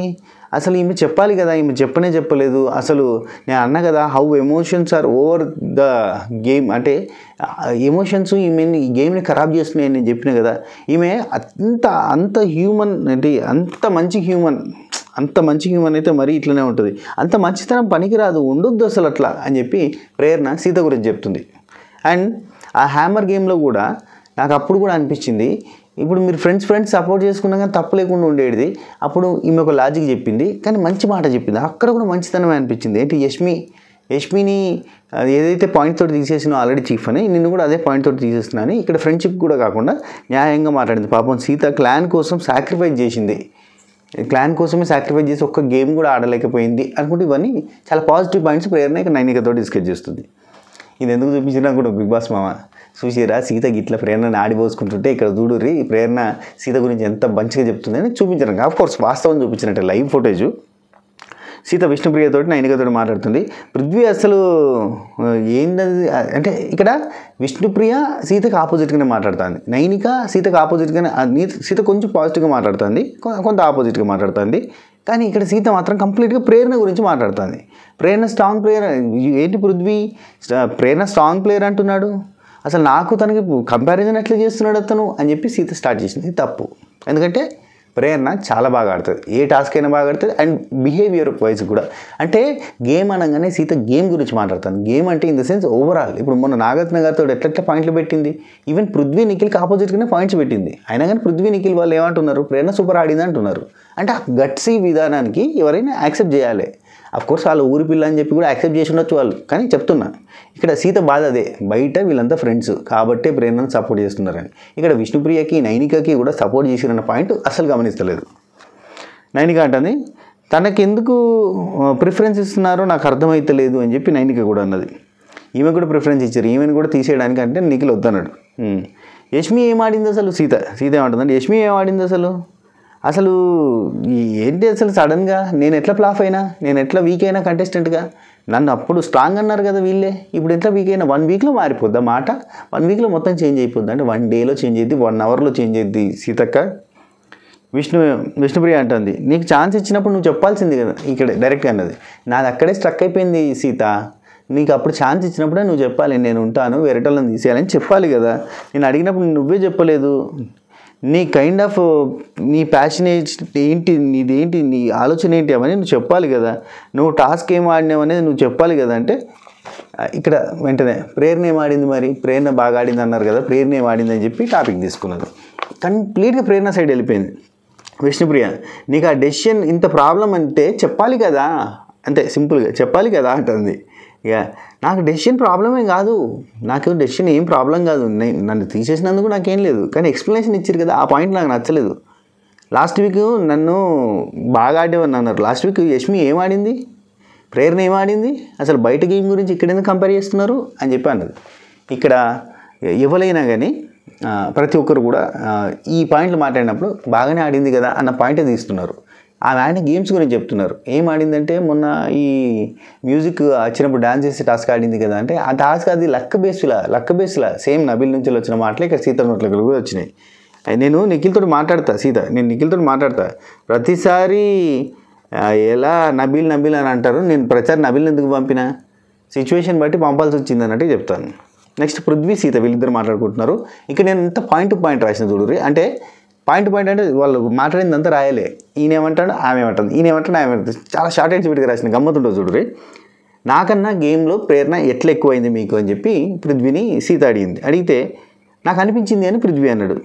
అసలు ఈమె చెప్పాలి కదా, ఈమె చెప్పలేదు. అసలు నేను అన్నా కదా how emotions are over the game, అంటే ఎమోషన్స్ ఈమె ఈ గేమ్ని ఖరాబ్ చేస్తున్నాయని నేను చెప్పిన కదా. ఈమె అంత హ్యూమన్ అంటే అంత మంచి హ్యూమన్ అయితే మరీ ఇట్లనే ఉంటుంది. అంత మంచితనం పనికిరాదు, ఉండొద్దు అసలు అట్లా అని చెప్పి ప్రేరణ సీత గురించి చెప్తుంది. అండ్ ఆ హ్యామర్ గేమ్లో కూడా నాకు అప్పుడు కూడా అనిపించింది, ఇప్పుడు మీరు ఫ్రెండ్స్ సపోర్ట్ చేసుకున్నా కానీ తప్పు లేకుండా ఉండేది. అప్పుడు ఈమె ఒక లాజిక్ చెప్పింది, కానీ మంచి మాట చెప్పింది. అక్కడ కూడా మంచితనమే అనిపించింది. ఏంటి యష్మిని ఏదైతే పాయింట్ తోటి తీసేసినా ఆల్రెడీ చీఫ్ అని, నిన్ను కూడా అదే పాయింట్ తోటి తీసేస్తున్నా అని ఇక్కడ ఫ్రెండ్షిప్ కూడా కాకుండా న్యాయంగా మాట్లాడింది. పాపం సీత క్లాన్ కోసం సాక్రిఫైస్ చేసింది, క్లాన్ కోసమే సాక్రిఫైస్ చేసి ఒక్క గేమ్ కూడా ఆడలేకపోయింది అనుకుంటే ఇవన్నీ చాలా పాజిటివ్ పాయింట్స్ ప్రేరణ ఇక్కడ నైనికతో డిస్కస్ చేస్తుంది. ఇది ఎందుకు చూపించినా కూడా బిగ్ బాస్ మామ చూసిరా సీత గిట్ల ప్రేరణని ఆడిపోసుకుంటుంటే ఇక్కడ చూడుర్రి ప్రేరణ సీత గురించి ఎంత మంచిగా చెప్తుందని చూపించడం. ఆఫ్కోర్స్ వాస్తవం చూపించినట్టే లైవ్ ఫుటేజ్. సీత విష్ణుప్రియతో నైనికతో మాట్లాడుతుంది. పృథ్వీ అసలు ఏంటది అంటే ఇక్కడ విష్ణుప్రియ సీతకు ఆపోజిట్గానే మాట్లాడుతుంది, నైనిక సీతకు ఆపోజిట్గానే, సీత కొంచెం పాజిటివ్గా మాట్లాడుతుంది, కొంత ఆపోజిట్గా మాట్లాడుతుంది. కానీ ఇక్కడ సీత మాత్రం కంప్లీట్గా ప్రేరణ గురించి మాట్లాడుతుంది. ప్రేరణ స్ట్రాంగ్ ప్లేయర్ ఏంటి, పృథ్వీ ప్రేరణ స్ట్రాంగ్ ప్లేయర్ అంటున్నాడు, అసలు నాకు తనకి కంపారిజన్ ఎట్లా చేస్తున్నాడు అతను అని చెప్పి సీత స్టార్ట్ చేసింది. తప్పు, ఎందుకంటే ప్రేరణ చాలా బాగా ఆడుతుంది, ఏ టాస్క్ అయినా బాగా ఆడుతుంది. అండ్ బిహేవియర్ వైజ్ కూడా, అంటే గేమ్ అనగానే సీత గేమ్ గురించి మాట్లాడుతాను. గేమ్ అంటే ఇన్ ద సెన్స్ ఓవరాల్. ఇప్పుడు మొన్న నాగార్జున గారితో ఎట్లా పాయింట్లు పెట్టింది, ఈవెన్ పృథ్వీ నిఖిల్కి ఆపోజిట్గానే పాయింట్స్ పెట్టింది. అయినా కానీ పృథ్వీ నిఖిల్ వాళ్ళు ఏమంటున్నారు, ప్రేరణ సూపర్ ఆడింది అంటున్నారు. అంటే ఆ గట్సీ విధానానికి ఎవరైనా యాక్సెప్ట్ చేయాలి. అఫ్కోర్స్ వాళ్ళు ఊరి పిల్ల అని చెప్పి కూడా యాక్సెప్ట్ చేసి ఉండొచ్చు వాళ్ళు, కానీ చెప్తున్నా ఇక్కడ సీత బాధ అదే, బయట వీళ్ళంతా ఫ్రెండ్స్ కాబట్టే ప్రేరణను సపోర్ట్ చేస్తున్నారని. ఇక్కడ విష్ణుప్రియకి నైనికకి కూడా సపోర్ట్ చేసిరన్న పాయింట్ అసలు గమనిస్తలేదు. నైనిక అంటుంది తనకెందుకు ప్రిఫరెన్స్ ఇస్తున్నారో నాకు అర్థమైతలేదు అని చెప్పి నైనిక కూడా అన్నది. ఈమె కూడా ప్రిఫరెన్స్ ఇచ్చారు, ఈమెను కూడా తీసేయడానికి అంటే నిఖిల్ వద్దన్నాడు. యష్మి ఏం ఆడింది అసలు, సీత ఏమంటుందంటే యష్మి ఏం ఆడింది అసలు ఏంటి అసలు సడన్గా నేను ఎట్లా ఫ్లాప్ అయినా, నేను ఎట్లా వీక్ అయినా కంటెస్టెంట్గా, నన్ను అప్పుడు స్ట్రాంగ్ అన్నారు కదా వీళ్ళే, ఇప్పుడు ఎట్లా వీక్ అయినా 1 వీక్లో మారిపోద్దా మాట, 1 వీక్లో మొత్తం చేంజ్ అయిపోద్ది, అంటే 1 డేలో చేంజ్ అయ్యింది, 1 అవర్లో చేంజ్ అయ్యింది సీతక్క. విష్ణుప్రియ అంటుంది నీకు ఛాన్స్ ఇచ్చినప్పుడు నువ్వు చెప్పాల్సింది కదా, ఇక్కడ డైరెక్ట్గా అన్నది. నాది అక్కడే స్ట్రక్ అయిపోయింది సీత, నీకు అప్పుడు ఛాన్స్ ఇచ్చినప్పుడే నువ్వు చెప్పాలి, నేను ఉంటాను వేరేటోళ్ళని తీసేయాలని చెప్పాలి కదా, నేను అడిగినప్పుడు నువ్వే చెప్పలేదు. నీ కైండ్ ఆఫ్ నీ ప్యాషనేట్ ఏంటి, నీదేంటి, నీ ఆలోచన ఏంటి అవన్నీ నువ్వు చెప్పాలి కదా, నువ్వు టాస్క్ ఏం ఆడినావు అనేది నువ్వు చెప్పాలి కదా. అంటే ఇక్కడ వెంటనే ప్రేరణ ఏం ఆడింది, మరి ప్రేరణ బాగా ఆడింది అన్నారు కదా, ప్రేరణ ఏం ఆడింది అని చెప్పి టాపిక్ తీసుకున్నది. కంప్లీట్గా ప్రేరణ సైడ్ వెళ్ళిపోయింది. విష్ణుప్రియ నీకు ఆ డెసిషన్ ఇంత ప్రాబ్లం అంటే చెప్పాలి కదా, అంతే సింపుల్గా చెప్పాలి కదా అంటుంది. ఇక నాకు డెసిషన్ ప్రాబ్లమే కాదు, నాకు డెసిషన్ ఏం ప్రాబ్లం కాదు, నన్ను తీసేసినందుకు నాకేం లేదు, కానీ ఎక్స్ప్లెనేషన్ ఇచ్చారు కదా ఆ పాయింట్ నాకు నచ్చలేదు. లాస్ట్ వీక్ నన్ను బాగా ఆడేవని అన్నారు, లాస్ట్ వీక్ యష్మి ఏం ఆడింది, ప్రేరణ ఏం ఆడింది, అసలు బయట గేమ్ గురించి ఇక్కడ ఎందుకు కంపేర్ చేస్తున్నారు అని చెప్పి అన్నది. ఇక్కడ ఎవరైనా కానీ ప్రతి ఒక్కరు కూడా ఈ పాయింట్లు మాట్లాడినప్పుడు బాగానే ఆడింది కదా అన్న పాయింటే తీస్తున్నారు. ఆమె ఆడిన గేమ్స్ గురించి చెప్తున్నారు. ఏం ఆడిందంటే మొన్న ఈ మ్యూజిక్ వచ్చినప్పుడు డాన్స్ చేసే టాస్క్ ఆడింది కదా, అంటే ఆ టాస్క్ అది లక్ బేస్లా సేమ్ నబిల్ నుంచి వచ్చిన మాటలే ఇక్కడ సీత నోట్ల కూడా వచ్చినాయి. నేను నిఖిల్తో మాట్లాడతా ప్రతిసారి ఎలా నబిల్ అని అంటారు, నేను ప్రతిసారి నబిల్ని ఎందుకు పంపినా, సిచ్యువేషన్ బట్టి పంపాల్సి వచ్చింది అన్నట్టు చెప్తాను. నెక్స్ట్ పృథ్వీ సీత వీళ్ళిద్దరు మాట్లాడుకుంటున్నారు. ఇక్కడ నేను ఎంత పాయింట్ టు పాయింట్ రాసిన చూడరు, అంటే పాయింట్ అంటే వాళ్ళు మాట్లాడిందంతా రాయలే, ఈయనేమంటాడు ఆమె ఏమంటుంది, ఈయనేమంటాడు ఆమె ఏమంటుంది, చాలా షార్ట్ అండ్ స్వీట్గా రాసిన గమ్మతుంటుంది చూడరు. నాకన్నా గేమ్లో ప్రేరణ ఎట్లా ఎక్కువైంది మీకు అని చెప్పి పృథ్వీని సీత అడిగితే నాకు అనిపించింది అని పృథ్వీ అన్నాడు.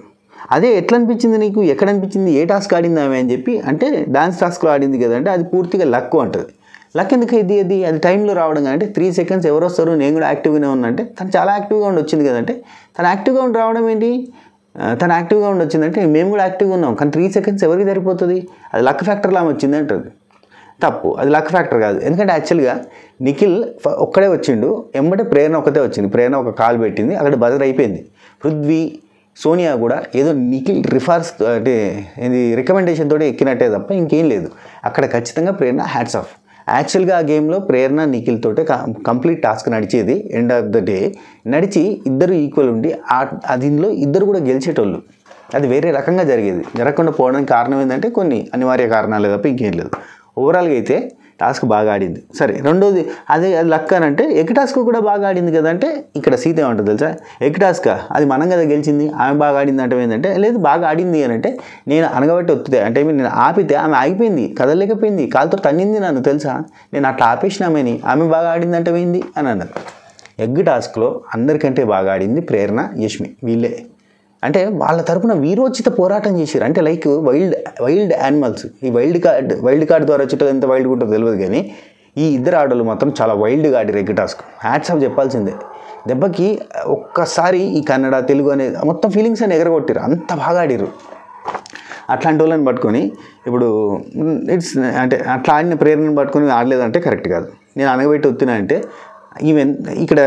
అదే ఎట్లా అనిపించింది నీకు, ఎక్కడ అనిపించింది, ఏ టాస్క్ ఆడింది ఆమె అని చెప్పి అంటే డాన్స్ టాస్క్లో ఆడింది కదంటే అది పూర్తిగా లక్ అంటుంది. లక్ ఎందుకు అది టైంలో రావడం అంటే 3 సెకండ్స్ ఎవరు వస్తారు, నేను కూడా యాక్టివ్గానే ఉన్నా అంటే తను చాలా యాక్టివ్గా ఉండి వచ్చింది కదంటే, తను యాక్టివ్గా ఉండి రావడం ఏంటి, తను యాక్టివ్గా ఉండి వచ్చిందంటే మేము కూడా యాక్టివ్గా ఉన్నాం, కానీ 3 సెకండ్స్ ఎవరికి సరిపోతుంది, అది లక్ ఫ్యాక్టర్లా వచ్చింది అంటుంది. తప్పు, అది లక్ ఫ్యాక్టర్ కాదు. ఎందుకంటే యాక్చువల్గా నిఖిల్ ఒక్కడే వచ్చిండు, ఎంబటే ప్రేరణ ఒకటే వచ్చింది, ప్రేరణ ఒక కాల్ పెట్టింది, అక్కడ బజర్ అయిపోయింది. పృథ్వీ సోనియా కూడా ఏదో నిఖిల్ అంటే ఇది రికమెండేషన్ తోటి ఎక్కినట్టే తప్ప ఇంకేం లేదు. అక్కడ ఖచ్చితంగా ప్రేరణ హ్యాట్స్ ఆఫ్. యాక్చువల్గా ఆ గేమ్లో ప్రేరణ నిఖిల్ తోటే కంప్లీట్ టాస్క్ నడిచేది. ఎండ్ ఆఫ్ ద డే నడిచి ఇద్దరు ఈక్వల్ ఉండి దీనిలో ఇద్దరు కూడా గెలిచేటోళ్ళు, అది వేరే రకంగా జరిగేది. జరగకుండా పోవడానికి కారణం ఏంటంటే కొన్ని అనివార్య కారణాలు తప్ప ఇంకేం లేదు. ఓవరాల్గా అయితే టాస్క్ బాగా ఆడింది. సరే, రెండోది అది లక్ అని అంటే ఎగ్ టాస్క్ కూడా బాగా ఆడింది కదా అంటే ఇక్కడ సీత ఏమంటుంది తెలుసా, ఎగ్ టాస్క్ అది మనం కదా గెలిచింది, ఆమె బాగా ఆడింది అంటే ఏంటంటే లేదు బాగా ఆడింది అని అంటే నేను అనగబట్టి వస్తుంది అంటే నేను ఆపితే ఆమె ఆగిపోయింది, కదలేకపోయింది, కాలుతో తన్నింది నన్ను తెలుసా, నేను అట్లా ఆపేసిన ఆమె బాగా ఆడింది అంటే ఏంది అని అన్నారు. ఎగ్ టాస్క్లో అందరికంటే బాగా ఆడింది ప్రేరణ, యష్మి, వీళ్ళే. అంటే వాళ్ళ తరపున వీరోచిత పోరాటం చేశారు. అంటే లైక్ వైల్డ్ యానిమల్స్. ఈ వైల్డ్ కార్డ్ ద్వారా చుట్టూ ఎంత వైల్డ్గా ఉంటుందో తెలియదు కానీ ఈ ఇద్దరు ఆడవాళ్ళు మాత్రం చాలా వైల్డ్గా ఆడిరు ఎగ్ టాస్క్. హ్యాట్స్ ఆఫ్ చెప్పాల్సిందే. దెబ్బకి ఒక్కసారి ఈ కన్నడ, తెలుగు అనేది మొత్తం ఫీలింగ్స్ అని ఎగరగొట్టారు, అంత బాగా ఆడిరు. అట్లాంటి వాళ్ళని పట్టుకొని ఇప్పుడు ఇట్స్ అంటే అట్లా ఆడిన ప్రేరణను పట్టుకొని ఆడలేదంటే కరెక్ట్ కాదు. నేను అనగబెట్టి వస్తున్నా అంటే ఈవెన్ ఇక్కడ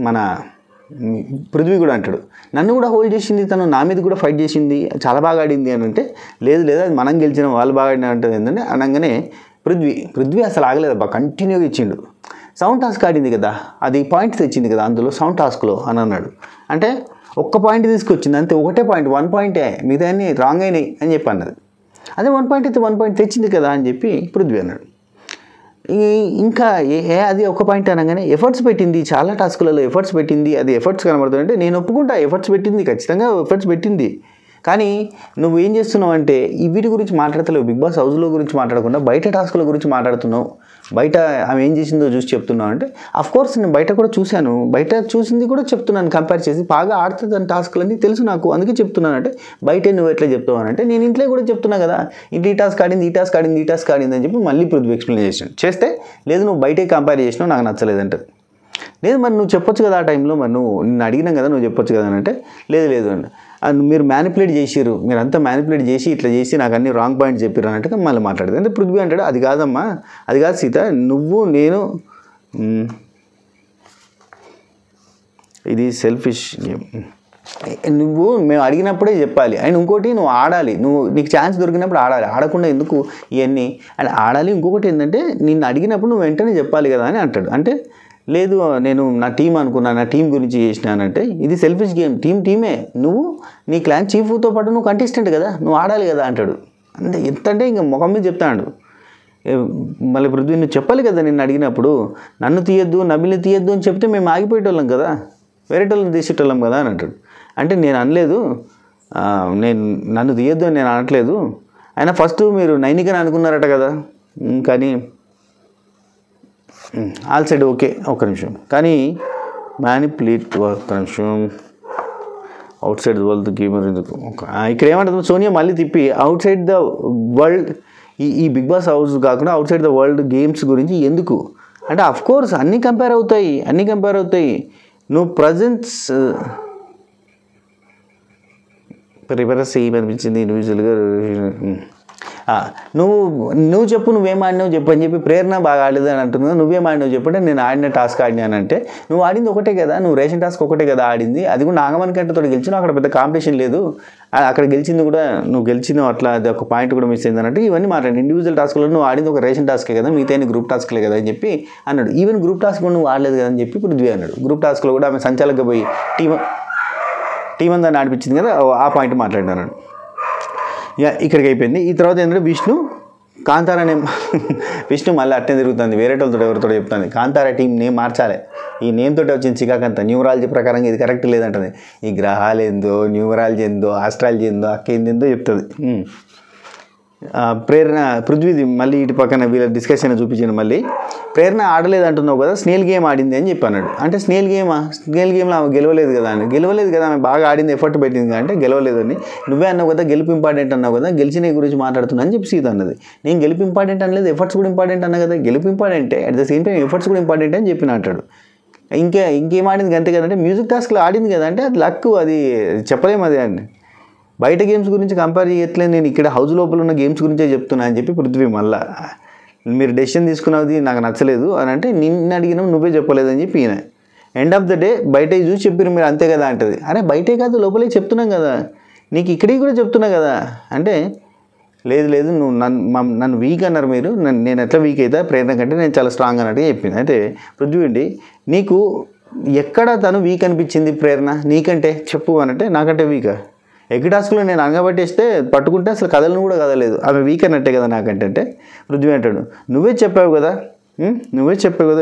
మన పృథ్వీ కూడా అంటాడు నన్ను కూడా హోల్డ్ చేసింది, తను నా మీద కూడా ఫైట్ చేసింది, చాలా బాగా ఆడింది అని అంటే లేదు అది మనం గెలిచిన వాళ్ళు బాగా ఆడిన అంటే ఏంటంటే అనగానే పృథ్వీ అసలు ఆగలేదబ్బా, కంటిన్యూగా ఇచ్చిండు. సౌండ్ టాస్క్ ఆడింది కదా, అది పాయింట్ తెచ్చింది కదా అందులో సౌండ్ టాస్క్లో అని అన్నాడు. అంటే ఒక్క పాయింట్ తీసుకొచ్చింది అంతే, ఒకటే పాయింట్, 1 పాయింటే, మిగతా అన్నీ రాంగ్ అయినాయి అని చెప్పి అన్నది. అదే 1 పాయింట్ అయితే 1 పాయింట్ తెచ్చింది కదా అని చెప్పి పృథ్వీ అన్నాడు. ఇంకా అది ఒక పాయింట్ అనగానే ఎఫర్ట్స్ పెట్టింది, చాలా టాస్కులలో ఎఫర్ట్స్ పెట్టింది, అది ఎఫర్ట్స్ కనబడుతుందంటే నేను ఒప్పుకుంటా, ఎఫర్ట్స్ పెట్టింది, ఖచ్చితంగా ఎఫర్ట్స్ పెట్టింది. కానీ నువ్వు ఏం చేస్తున్నావు అంటే ఈ వీటి గురించి మాట్లాడతలేవు, బిగ్ బాస్ హౌస్లో గురించి మాట్లాడకుండా బయట టాస్కుల గురించి మాట్లాడుతున్నావు. బయట ఆమె ఏం చేసిందో చూసి చెప్తున్నావు అంటే అఫ్కోర్స్ నేను బయట కూడా చూశాను, బయట చూసింది కూడా చెప్తున్నాను, కంపేర్ చేసి బాగా ఆడుతుంది టాస్క్లన్నీ తెలుసు నాకు, అందుకే చెప్తున్నాను. అంటే బయట నువ్వు ఎట్లా చెప్తావు అంటే నేను ఇంట్లో కూడా చెప్తున్నా కదా, ఇంటి ఈ టాస్క్ ఆడింది, ఈ టాస్క్ ఆడింది, ఈ టాస్క్ ఆడింది అని చెప్పి మళ్ళీ పృథ్వీ ఎక్స్ప్లెయిన్ చేస్తే లేదు నువ్వు బయటే కంపేర్ చేసినావు, నాకు నచ్చలేదంటది. లేదు మరి నువ్వు చెప్పొచ్చు కదా ఆ టైంలో, మరి నువ్వు నిన్ను అడిగినాం కదా నువ్వు చెప్పొచ్చు కదా అని అంటే లేదు అండి మీరు మ్యానిపులేట్ చేసిర్రు, మీరు అంతా మ్యానిపులేట్ చేసి ఇట్లా చేసి నాకు అన్ని రాంగ్ పాయింట్స్ చెప్పారు అన్నట్టుగా మళ్ళీ మాట్లాడదు. అంటే పృథ్వీ అంటాడు అది కాదమ్మా, అది కాదు సీత, నువ్వు నేను ఇది సెల్ఫిష్, నువ్వు మేము అడిగినప్పుడే చెప్పాలి అండ్ ఇంకోటి నువ్వు ఆడాలి, నీకు ఛాన్స్ దొరికినప్పుడు ఆడాలి, ఆడకుండా ఎందుకు ఇవన్నీ అండ్ ఆడాలి. ఇంకొకటి ఏంటంటే నిన్ను అడిగినప్పుడు నువ్వు వెంటనే చెప్పాలి కదా అని అంటాడు. అంటే లేదు నేను నా టీం అనుకున్నా, నా టీం గురించి చేసినానంటే ఇది సెల్ఫిష్ గేమ్, టీమే, నువ్వు నీ క్లాన్ చీఫ్తో పాటు నువ్వు కంటెస్టెంట్ కదా, నువ్వు ఆడాలి కదా అంటాడు. అంటే ఎంత అంటే ఇంకా ముఖం మీద చెప్తాడు. మళ్ళీ పృథ్వీ నువ్వు చెప్పాలి కదా నిన్ను అడిగినప్పుడు, నన్ను తీయద్దు నబిల్ని తీయద్దు అని చెప్తే మేము ఆగిపోయేటోళ్ళం కదా, వేరేటోళ్ళని తీసేటోళ్ళం కదా అని అంటాడు. అంటే నేను అనలేదు, నన్ను తీయద్దు అని నేను అనట్లేదు, అయినా ఫస్ట్ మీరు నైనికని అనుకున్నారట కదా, కానీ ఆల్ సైడ్ ఓకే, ఒక్క నిమిషం, కానీ మ్యానిపులేట్, ఒక్క నిమిషం, out side the world gamer ఎందుకు ఇక్కడ ఏమంటుంది సోనియా మళ్ళీ తిప్పి అవుట్ సైడ్ ద వరల్డ్, ఈ బిగ్ బాస్ హౌస్ కాకుండా out side the world games గురించి ఎందుకు అంటే అఫ్కోర్స్ అన్నీ కంపేర్ అవుతాయి. నువ్వు ప్రజెన్స్ రివర్స్ ఏమనిపించింది ఇండివిజువల్గా, నువ్వు చెప్పు నువ్వేం ఆడినావు చెప్పు అని చెప్పి ప్రేరణ బాగా ఆడలేదు అని అంటున్నావు, నువ్వేం ఆడినావు చెప్పంటే నేను ఆడిన టాస్క్ ఆడినానంటే నువ్వు ఆడింది ఒకటే కదా, నువ్వు రేషన్ టాస్క్ ఒకటే కదా ఆడింది, అది కూడా నాగమణి కంటతో గెలిచినావు, అక్కడ పెద్ద కాంపిటీషన్ లేదు, అక్కడ గెలిచింది కూడా నువ్వు గెలిచినావు, అట్లా అది ఒక పాయింట్ కూడా మిస్ అయింది అంటే ఇవన్నీ మాట్లాడి ఇండివిజువల్ టాస్క్లో నువ్వు ఆడింది ఒక రేషన్ టాస్కే కదా, మిగతా గ్రూప్ టాస్క్లే కదా అని చెప్పి అన్నాడు. ఈవెన్ గ్రూప్ టాస్క్ కూడా నువ్వు ఆడలేదు కదా అని చెప్పి పృథ్వీ అన్నాడు. గ్రూప్ టాస్క్లో కూడా ఆమె సంచాలకుగా పోయి టీం అంతా నడిపించింది కదా, ఆ పాయింట్ మాట్లాడినాడు. ఇక్కడికి అయిపోయింది. ఈ తర్వాత ఏంటంటే కాంతారా నేమ్ విష్ణు మళ్ళీ అట్టే తిరుగుతుంది, వేరే వాళ్ళతో ఎవరితో చెప్తుంది కాంతారా టీం నేమ్ మార్చాలి, ఈ నేమ్ తోటి వచ్చింది చికాకంతా, న్యూమరాలజీ ప్రకారంగా ఇది కరెక్ట్ లేదంటుంది, ఈ గ్రహాలు ఏందో న్యూమరాలజీ ఏందో ఆస్ట్రాలజీ ఏందో అక్కేందో చెప్తుంది. ప్రేరణ పృథ్వీది మళ్ళీ ఇటు పక్కన వీళ్ళ డిస్కషన్ చూపించాను. మళ్ళీ ప్రేరణ ఆడలేదు అంటున్నావు కదా, స్నేల్ గేమ్ ఆడింది అని చెప్పి అన్నాడు. అంటే స్నేల్ గేమ్లో ఆమె గెలవలేదు కదా ఆమె బాగా ఆడింది, ఎఫర్ట్ పెట్టింది అంటే గెలవలేదు అని నువ్వే అన్నావు కదా, గెలుపు ఇంపార్టెంట్ అన్నావు కదా, గెలిచిన గురించి మాట్లాడుతున్నా అని చెప్పి సీత అన్నది. నేను గెలుపు ఇంపార్టెంట్ అనలేదు, ఎఫర్ట్స్ కూడా ఇంపార్టెంట్ అన్నా కదా, గెలుపు ఇంపార్టెంటే at the same time efforts కూడా ఇంపార్టెంట్ అని చెప్పిన అంటాడు. ఇంకేం ఆడింది అంతే కదంటే మ్యూజిక్ టాస్క్లో ఆడింది కదా అంటే అది లక్, అది చెప్పలేము అదే అండి. బయట గేమ్స్ గురించి కంపేర్ చేయట్లేదు, నేను ఇక్కడ హౌస్ లోపల ఉన్న గేమ్స్ గురించే చెప్తున్నా అని చెప్పి పృథ్వీ మళ్ళీ మీరు డెసిషన్ తీసుకున్నది నాకు నచ్చలేదు అని అంటే నిన్ను అడిగినావు నువ్వే చెప్పలేదని చెప్పి ఈయన ఎండ్ ఆఫ్ ద డే బయట చూసి చెప్పారు మీరు అంతే కదా అంటది. అరే బయటే కాదు లోపలే చెప్తున్నాం కదా, నీకు ఇక్కడికి కూడా చెప్తున్నా కదా అంటే లేదు నువ్వు నన్ను వీక్ అన్నారు మీరు, నేను ఎట్లా వీక్ అవుతా ప్రేరణ కంటే నేను చాలా స్ట్రాంగ్ అన్నట్టుగా చెప్పింది. అయితే పృథ్వీ అండి నీకు ఎక్కడ తను వీక్ అనిపించింది ప్రేరణ నీకంటే చెప్పు అనంటే నాకంటే వీకా, ఎగ్ టాస్క్లో నేను అనగబట్టేస్తే పట్టుకుంటే అసలు కదలను కూడా కదలేదు, ఆమె వీక్ అన్నట్టే కదా నాకంటే. అంటే పృథ్వీ అంటాడు, నువ్వే చెప్పావు కదా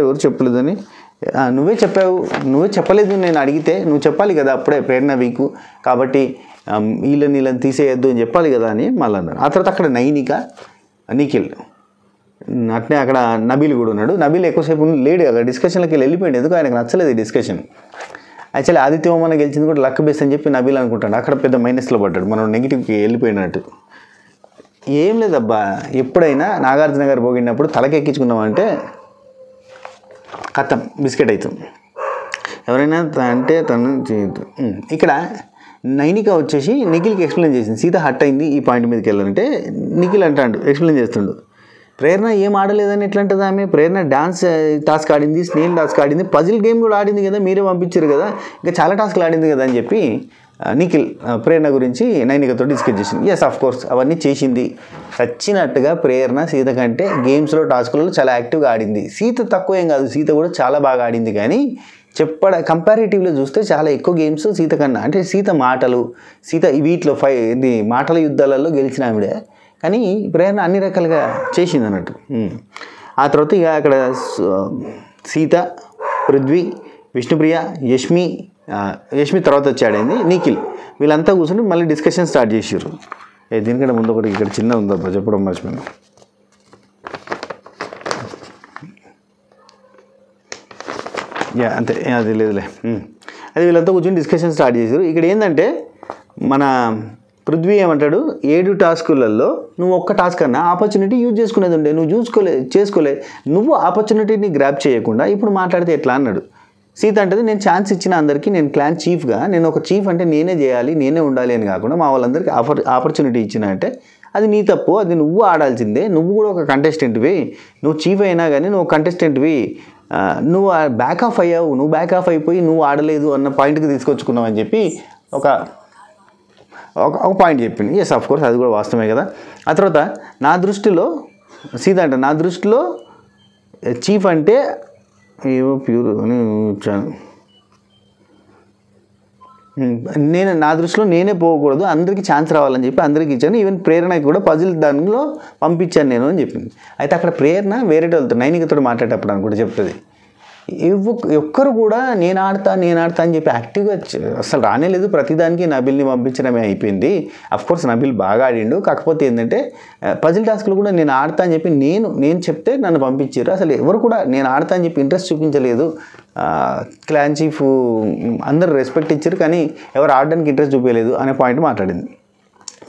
ఎవరు చెప్పలేదని, నువ్వే చెప్పలేదు నేను అడిగితే, నువ్వు చెప్పాలి కదా అప్పుడే ప్రేరణ వీకు కాబట్టి వీళ్ళని తీసేయద్దు అని చెప్పాలి కదా అని మళ్ళీ అన్నాడు. ఆ తర్వాత అక్కడ నైనిక, నిఖిల్, అట్నే అక్కడ నబీల్ కూడా ఉన్నాడు. నబీల్ ఎక్కువసేపు లేడు అక్కడ డిస్కషన్లోకి వెళ్ళిపోయాడు, ఎందుకు ఆయనకు నచ్చలేదు ఈ డిస్కషన్. యాక్చువల్లీ ఆదిత్య ఓమన గెలిచింది కూడా లక్ బేస్ అని చెప్పి నబీల్ అనుకుంటాడు, అక్కడ పెద్ద మైనస్లో పడ్డాడు, మనం నెగిటివ్కి వెళ్ళిపోయినట్టు. ఏం లేదబ్బా, ఎప్పుడైనా నాగార్జున గారు పోగినప్పుడు తలకెక్కించుకున్నామంటే కథం బిస్కెట్ అవుతుంది, ఎవరైనా అంటే తను చేయొద్దు. ఇక్కడ నైనిక వచ్చేసి నిఖిల్కి ఎక్స్ప్లెయిన్ చేసింది, సీత హట్ అయింది ఈ పాయింట్ మీదకి వెళ్ళాలంటే. నిఖిల్ అంటాడు, ఎక్స్ప్లెయిన్ చేస్తుండు, ప్రేరణ ఏం ఆడలేదని ఎట్లా అంటుంది ఆమె, ప్రేరణ డాన్స్ టాస్క్ ఆడింది, స్నేల్ టాస్క్ ఆడింది, పజిల్ గేమ్ కూడా ఆడింది కదా, మీరే పంపించారు కదా, ఇంకా చాలా టాస్క్లు ఆడింది కదా అని చెప్పి నిఖిల్ ప్రేరణ గురించి నైనికతో డిస్కస్ చేసింది. ఎస్ ఆఫ్ కోర్స్ అవన్నీ చేసింది, చచ్చినట్టుగా ప్రేరణ సీత కంటే గేమ్స్లో టాస్క్లలో చాలా యాక్టివ్గా ఆడింది. సీత తక్కువ ఏం కాదు, సీత కూడా చాలా బాగా ఆడింది, కానీ కంపారిటివ్లో చూస్తే చాలా ఎక్కువ గేమ్స్ సీత కన్నా, అంటే సీత మాటలు, సీత వీటిలో మాటల యుద్ధాలలో గెలిచిన ఆవిడే, కానీ ప్రేరణ అన్ని రకాలుగా చేసింది అన్నట్టు. ఆ తర్వాత ఇక అక్కడ సీత, పృథ్వీ, విష్ణుప్రియ, యష్మి తర్వాత వచ్చాడైంది నిఖిల్, వీళ్ళంతా కూర్చొని మళ్ళీ డిస్కషన్ స్టార్ట్ చేసారు. దీనికంటే ముందు ఒకటి ఇక్కడ చిన్న ఉందబ్బా చెప్పడం మర్చిపోయాను. అంతే, అది లేదులే. అది వీళ్ళంతా కూర్చొని డిస్కషన్ స్టార్ట్ చేశారు. ఇక్కడ ఏంటంటే మన పృథ్వీ ఏమంటాడు, 7 టాస్కులలో నువ్వు ఒక్క టాస్క్ అన్నా ఆపర్చునిటీ యూజ్ చేసుకునేది ఉండే, నువ్వు చేసుకోలే, నువ్వు ఆపర్చునిటీని గ్రాప్ చేయకుండా ఇప్పుడు మాట్లాడితే ఎట్లా అన్నాడు. సీత అంటది, నేను ఛాన్స్ ఇచ్చిన అందరికీ, నేను క్లాన్ చీఫ్గా, నేను ఒక చీఫ్ అంటే నేనే చేయాలి, నేనే ఉండాలి అని కాకుండా మా వాళ్ళందరికీ ఆపర్చునిటీ ఇచ్చిన అంటే అది నీ తప్పు, అది నువ్వు ఆడాల్సిందే, నువ్వు కూడా ఒక కంటెస్టెంట్వి, నువ్వు చీఫ్ అయినా కానీ నువ్వు కంటెస్టెంట్వి, నువ్వు బ్యాక్ ఆఫ్ అయ్యావు, నువ్వు బ్యాక్ ఆఫ్ అయిపోయి నువ్వు ఆడలేదు అన్న పాయింట్కి తీసుకొచ్చుకున్నావు అని చెప్పి ఒక పాయింట్ చెప్పింది. ఎస్ ఆఫ్ కోర్స్ అది కూడా వాస్తవమే కదా. ఆ తర్వాత నా దృష్టిలో సీత అంటే, నా దృష్టిలో చీఫ్ అంటే ఏవో ప్యూర్ అని ఇచ్చాను, నా దృష్టిలో నేనే పోకూడదు, అందరికీ ఛాన్స్ రావాలని చెప్పి అందరికీ ఇచ్చాను, ఈవెన్ ప్రేరణకి కూడా పజిల్ దానిలో పంపించాను నేను అని చెప్పింది. అయితే అక్కడ ప్రేరణ వేరే వాళ్ళతో నైనికతో మాట్లాడేటప్పుడు అని కూడా చెప్తుంది, ఒక్కరు కూడా నేను ఆడతా అని చెప్పి యాక్టివ్గా అసలు రానేలేదు, ప్రతిదానికి నబిల్ని పంపించడమే అయిపోయింది. అఫ్కోర్స్ నబిల్ బాగా ఆడిండు, కాకపోతే ఏంటంటే పజిల్ టాస్క్లు కూడా నేను ఆడతా అని చెప్పి నేను చెప్తే నన్ను పంపించారు, అసలు ఎవరు కూడా నేను ఆడతా అని చెప్పి ఇంట్రెస్ట్ చూపించలేదు, క్లాన్ చీఫ్ అందరూ రెస్పెక్ట్ ఇచ్చారు కానీ ఎవరు ఆడడానికి ఇంట్రెస్ట్ చూపించలేదు అనే పాయింట్ మాట్లాడింది.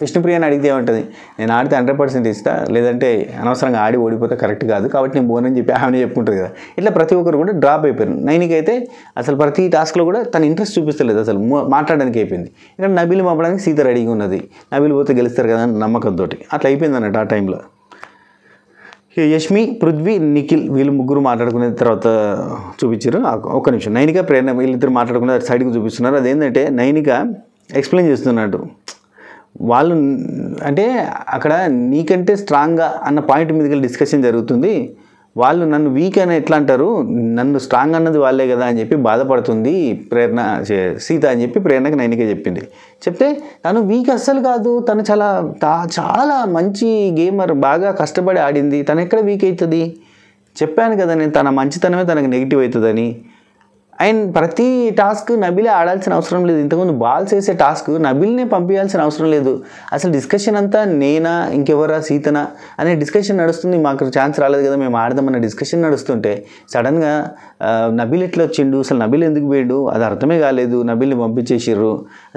విష్ణుప్రియని అడిగితే ఏమంటుంది, నేను ఆడితే 100% ఇస్తా, లేదంటే అనవసరంగా ఆడి ఓడిపోతే కరెక్ట్ కాదు కాబట్టి నేను బోనని చెప్పి ఆమె చెప్పుకుంటుంది కదా. ఇట్లా ప్రతి ఒక్కరు కూడా డ్రాప్ అయిపోయారు. నైనికైతే అసలు ప్రతి టాస్క్లో కూడా తన ఇంట్రెస్ట్ చూపిస్తలేదు, అసలు మాట్లాడడానికి అయిపోయింది. ఇక్కడ నబిల్ పంపడానికి సీత రెడీగా ఉన్నది, నబిల్ పోతే గెలుస్తారు కదా అని నమ్మకంతో అట్లా అయిపోయింది అన్నట్టు ఆ టైంలో. యష్మి, పృథ్వీ, నిఖిల్ వీళ్ళు ముగ్గురు మాట్లాడుకునే తర్వాత చూపించారు. ఒక్క నిమిషం, నైనిక ప్రేరణ వీళ్ళిద్దరు మాట్లాడుకునే సైడ్కి చూపిస్తున్నారు. అదేంటంటే నైనిక ఎక్స్ప్లెయిన్ చేస్తున్నట్టు, వాళ్ళు అంటే అక్కడ నీకంటే స్ట్రాంగ్గా అన్న పాయింట్ మీదకి డిస్కషన్ జరుగుతుంది, వాళ్ళు నన్ను వీక్ అని ఎట్లా అంటారు, నన్ను స్ట్రాంగ్ అన్నది వాళ్ళే కదా అని చెప్పి బాధపడుతుంది ప్రేరణ సీత అని చెప్పి ప్రేరణకి నైనిక చెప్పింది. చెప్తే తను వీక్ అస్సలు కాదు, తను చాలా మంచి గేమర్, బాగా కష్టపడి ఆడింది, తను ఎక్కడ వీక్ అవుతుంది, చెప్పాను కదా నేను తన మంచితనమే తనకు నెగిటివ్ అవుతుందని. అండ్ ప్రతి టాస్క్ నబిలే ఆడాల్సిన అవసరం లేదు, ఇంతకుముందు బాల్స్ వేసే టాస్క్ నబిల్నే పంపించాల్సిన అవసరం లేదు, అసలు డిస్కషన్ అంతా నేనా ఇంకెవరా సీతనా అనే డిస్కషన్ నడుస్తుంది, మాకు ఛాన్స్ రాలేదు కదా మేము ఆడదామన్న డిస్కషన్ నడుస్తుంటే సడన్గా నబిల్ ఎట్లా వచ్చిండు, అసలు నబిల్ ఎందుకు పోయిండు అది అర్థమే కాలేదు, నబిల్ని పంపించేసిర్రు,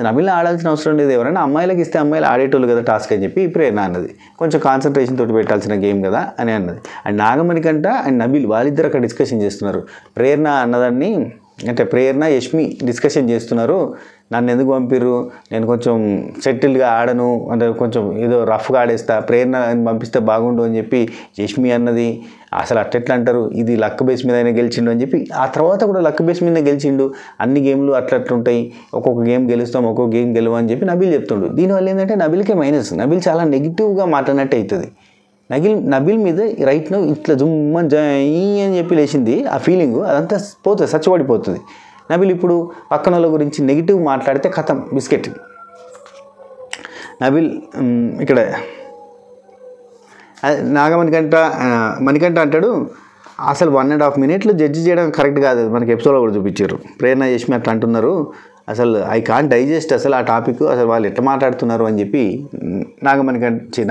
నబిల్ని ఆడాల్సిన అవసరం లేదు, ఎవరైనా అమ్మాయిలకు ఇస్తే అమ్మాయిలు ఆడేటోళ్ళు కదా టాస్క్ అని చెప్పి ప్రేరణ అన్నది, కొంచెం కాన్సన్ట్రేషన్ తోటి పెట్టాల్సిన గేమ్ కదా అని అన్నది. అండ్ నాగమణికంట అండ్ నబిల్ వాళ్ళిద్దరు అక్కడ డిస్కషన్ చేస్తున్నారు. ప్రేరణ అన్నదాన్ని అంటే ప్రేరణ యష్మి డిస్కషన్ చేస్తున్నారు, నన్ను ఎందుకు పంపిర్రు, నేను కొంచెం సెటిల్గా ఆడను అంటే కొంచెం ఏదో రఫ్గా ఆడేస్తా, ప్రేరణ పంపిస్తే బాగుండు అని చెప్పి యష్మి అన్నది. అసలు అట్లా అంటారు, ఇది లక్ బేస్ మీద అయినా గెలిచిండు అని చెప్పి ఆ తర్వాత కూడా లక్ బేస్ మీద గెలిచిండు, అన్ని గేమ్లు అట్లుంటాయి, ఒక్కొక్క గేమ్ గెలుస్తాం ఒక్కొక్క గేమ్ గెలవ అని చెప్పి నబిల్ చెప్తుండు. దీనివల్ల ఏంటంటే నబిల్కే మైనస్, నబిల్ చాలా నెగిటివ్గా మాట్లాడినట్టు అవుతుంది. నబిల్ మీద రైట్ నో ఇట్లా జుమ్మని జై అని చెప్పి లేచింది ఆ ఫీలింగు, అదంతా పోతుంది, సచ్చిపడిపోతుంది. నబిల్ ఇప్పుడు పక్కన వాళ్ళ గురించి నెగిటివ్ మాట్లాడితే కథం బిస్కెట్. నబిల్ ఇక్కడ మణికంఠ అంటాడు అసలు 1.5 minutes జడ్జి చేయడం కరెక్ట్ కాదు, మనకి ఎపిసోడ్లో కూడా చూపించారు. ప్రేరణ యష్మి అట్లా అంటున్నారు, అసలు ఐ కాంట్ డైజెస్ట్ అసలు ఆ టాపిక్, అసలు వాళ్ళు ఎట్లా మాట్లాడుతున్నారు అని చెప్పి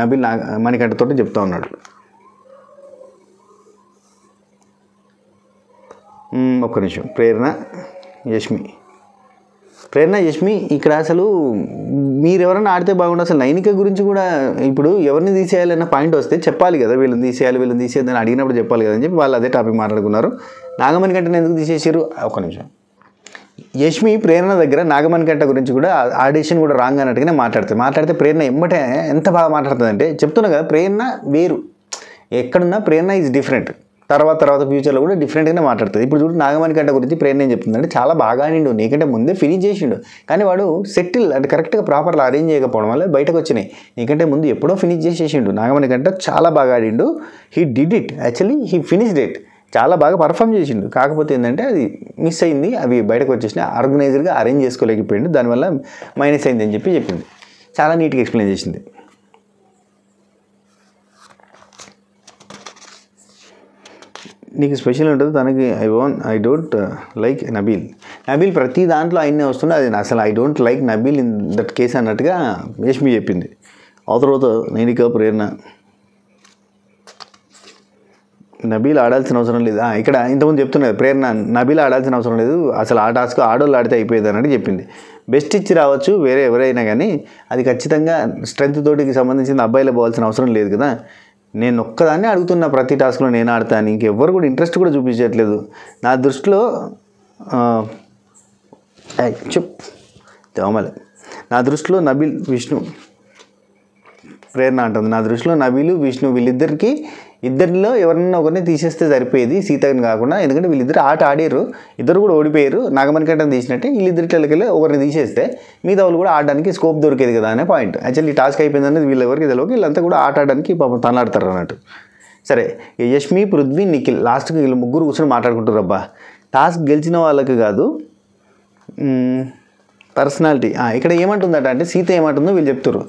నబిల్ మణికంఠతో చెప్తా ఉన్నాడు. ఒక్క నిమిషం. ప్రేరణ యష్మి ఇక్కడ అసలు మీరు ఎవరైనా ఆడితే బాగుండు. అసలు నైనిక గురించి కూడా ఇప్పుడు ఎవరిని తీసేయాలన్న పాయింట్ వస్తే చెప్పాలి కదా, వీళ్ళని తీసేయాలని అడిగినప్పుడు చెప్పాలి కదా అని చెప్పి వాళ్ళు అదే టాపిక్ మాట్లాడుకున్నారు. నాగమణికంఠని ఎందుకు తీసేసారు? ఒక్క నిమిషం. యష్మి ప్రేరణ దగ్గర నాగమణికంఠ గురించి కూడా ఆడిషన్ కూడా రాంగ్ అన్నట్టుగానే మాట్లాడితే ప్రేరణ ఎమ్మటే ఎంత బాగా మాట్లాడుతుంది అంటే, చెప్తున్నా కదా ప్రేరణ వేరు, ఎక్కడున్నా ప్రేరణ ఈజ్ డిఫరెంట్. తర్వాత ఫ్యూచర్లో కూడా డిఫరెంట్గానే మాట్లాడుతుంది. ఇప్పుడు చూడు నాగమణికంఠ గురించి ప్రేరణ ఏం చెప్తుందంటే, చాలా బాగా ఆడిండు, నీకంటే ముందే ఫినిష్ చేసిండు, కానీ వాడు సెటిల్ అంటే కరెక్ట్గా ప్రాపర్గా అరేంజ్ చేయకపోవడం వల్ల బయటకు వచ్చినాయి. నీకంటే ముందు ఎప్పుడో ఫినిష్ చేసేసిండు. నాగమణికంఠ చాలా బాగా ఆడిండు, he did it, actually he finished it, చాలా బాగా పర్ఫామ్ చేసిండు. కాకపోతే ఏంటంటే అది మిస్ అయింది, అవి బయటకు వచ్చేసినాయి, ఆర్గనైజర్గా అరేంజ్ చేసుకోలేకపోయిండు, దానివల్ల మైనస్ అయింది అని చెప్పింది. చాలా నీట్గా ఎక్స్ప్లెయిన్ చేసింది. నీకు స్పెషల్ ఉంటుంది, తనకి ఐ డోంట్ లైక్ నబీల్ ప్రతి దాంట్లో ఆయన్నే వస్తుండే, అది అసలు I don't like Nabeel in that case అన్నట్టుగా యష్మి చెప్పింది. ఆ తర్వాత నైనిక ప్రేరణ నబీల్ ఆడాల్సిన అవసరం లేదు. ఇక్కడ ఇంతకుముందు చెప్తున్నది ప్రేరణ, నబీల్ ఆడాల్సిన అవసరం లేదు, అసలు ఆ టాస్క్ ఆడోళ్ళు ఆడితే అయిపోయేది అన్నట్టు చెప్పింది. బెస్ట్ ఇచ్చి రావచ్చు వేరే ఎవరైనా కానీ, అది ఖచ్చితంగా స్ట్రెంత్ తోటికి సంబంధించిన అబ్బాయిలు పోవాల్సిన అవసరం లేదు కదా. నేను ఒక్కదాన్నే అడుగుతున్నా, ప్రతి టాస్క్లో నేను ఆడతాను, ఇంకెవ్వరు కూడా ఇంట్రెస్ట్ కూడా చూపించట్లేదు. నా దృష్టిలో నా దృష్టిలో నబీల్ విష్ణు ప్రేరణ అంటుంది, నా దృష్టిలో నబీలు విష్ణు ఇద్దరిలో ఎవరన్నా ఒకరిని తీసేస్తే సరిపోయేది, సీతని కాకుండా. ఎందుకంటే వీళ్ళిద్దరు ఆట ఆడారు, ఇద్దరు కూడా ఓడిపోయారు. నాగమణికంఠని తీసినట్టే వీళ్ళిద్దరికెళ్ళి ఒకరిని తీసేస్తే మిగతా వాళ్ళు కూడా ఆడడానికి స్కోప్ దొరికేది కదా అనే పాయింట్. యాక్చువల్లీ ఈ టాస్క్ అయిపోయిందనేది వీళ్ళెవరికి తెలియక వీళ్ళంతా కూడా ఆట ఆడడానికి పాపం తనలాడతారు అన్నట్టు. సరే, యష్మి, పృథ్వీ, నిఖిల్ లాస్ట్కి వీళ్ళు ముగ్గురు కూర్చొని మాట్లాడుకుంటారు. అబ్బా టాస్క్ గెలిచిన వాళ్ళకి కాదు, పర్సనాలిటీ. ఇక్కడ ఏమంటుందట అంటే, సీత ఏమంటుందో వీళ్ళు చెప్తారు.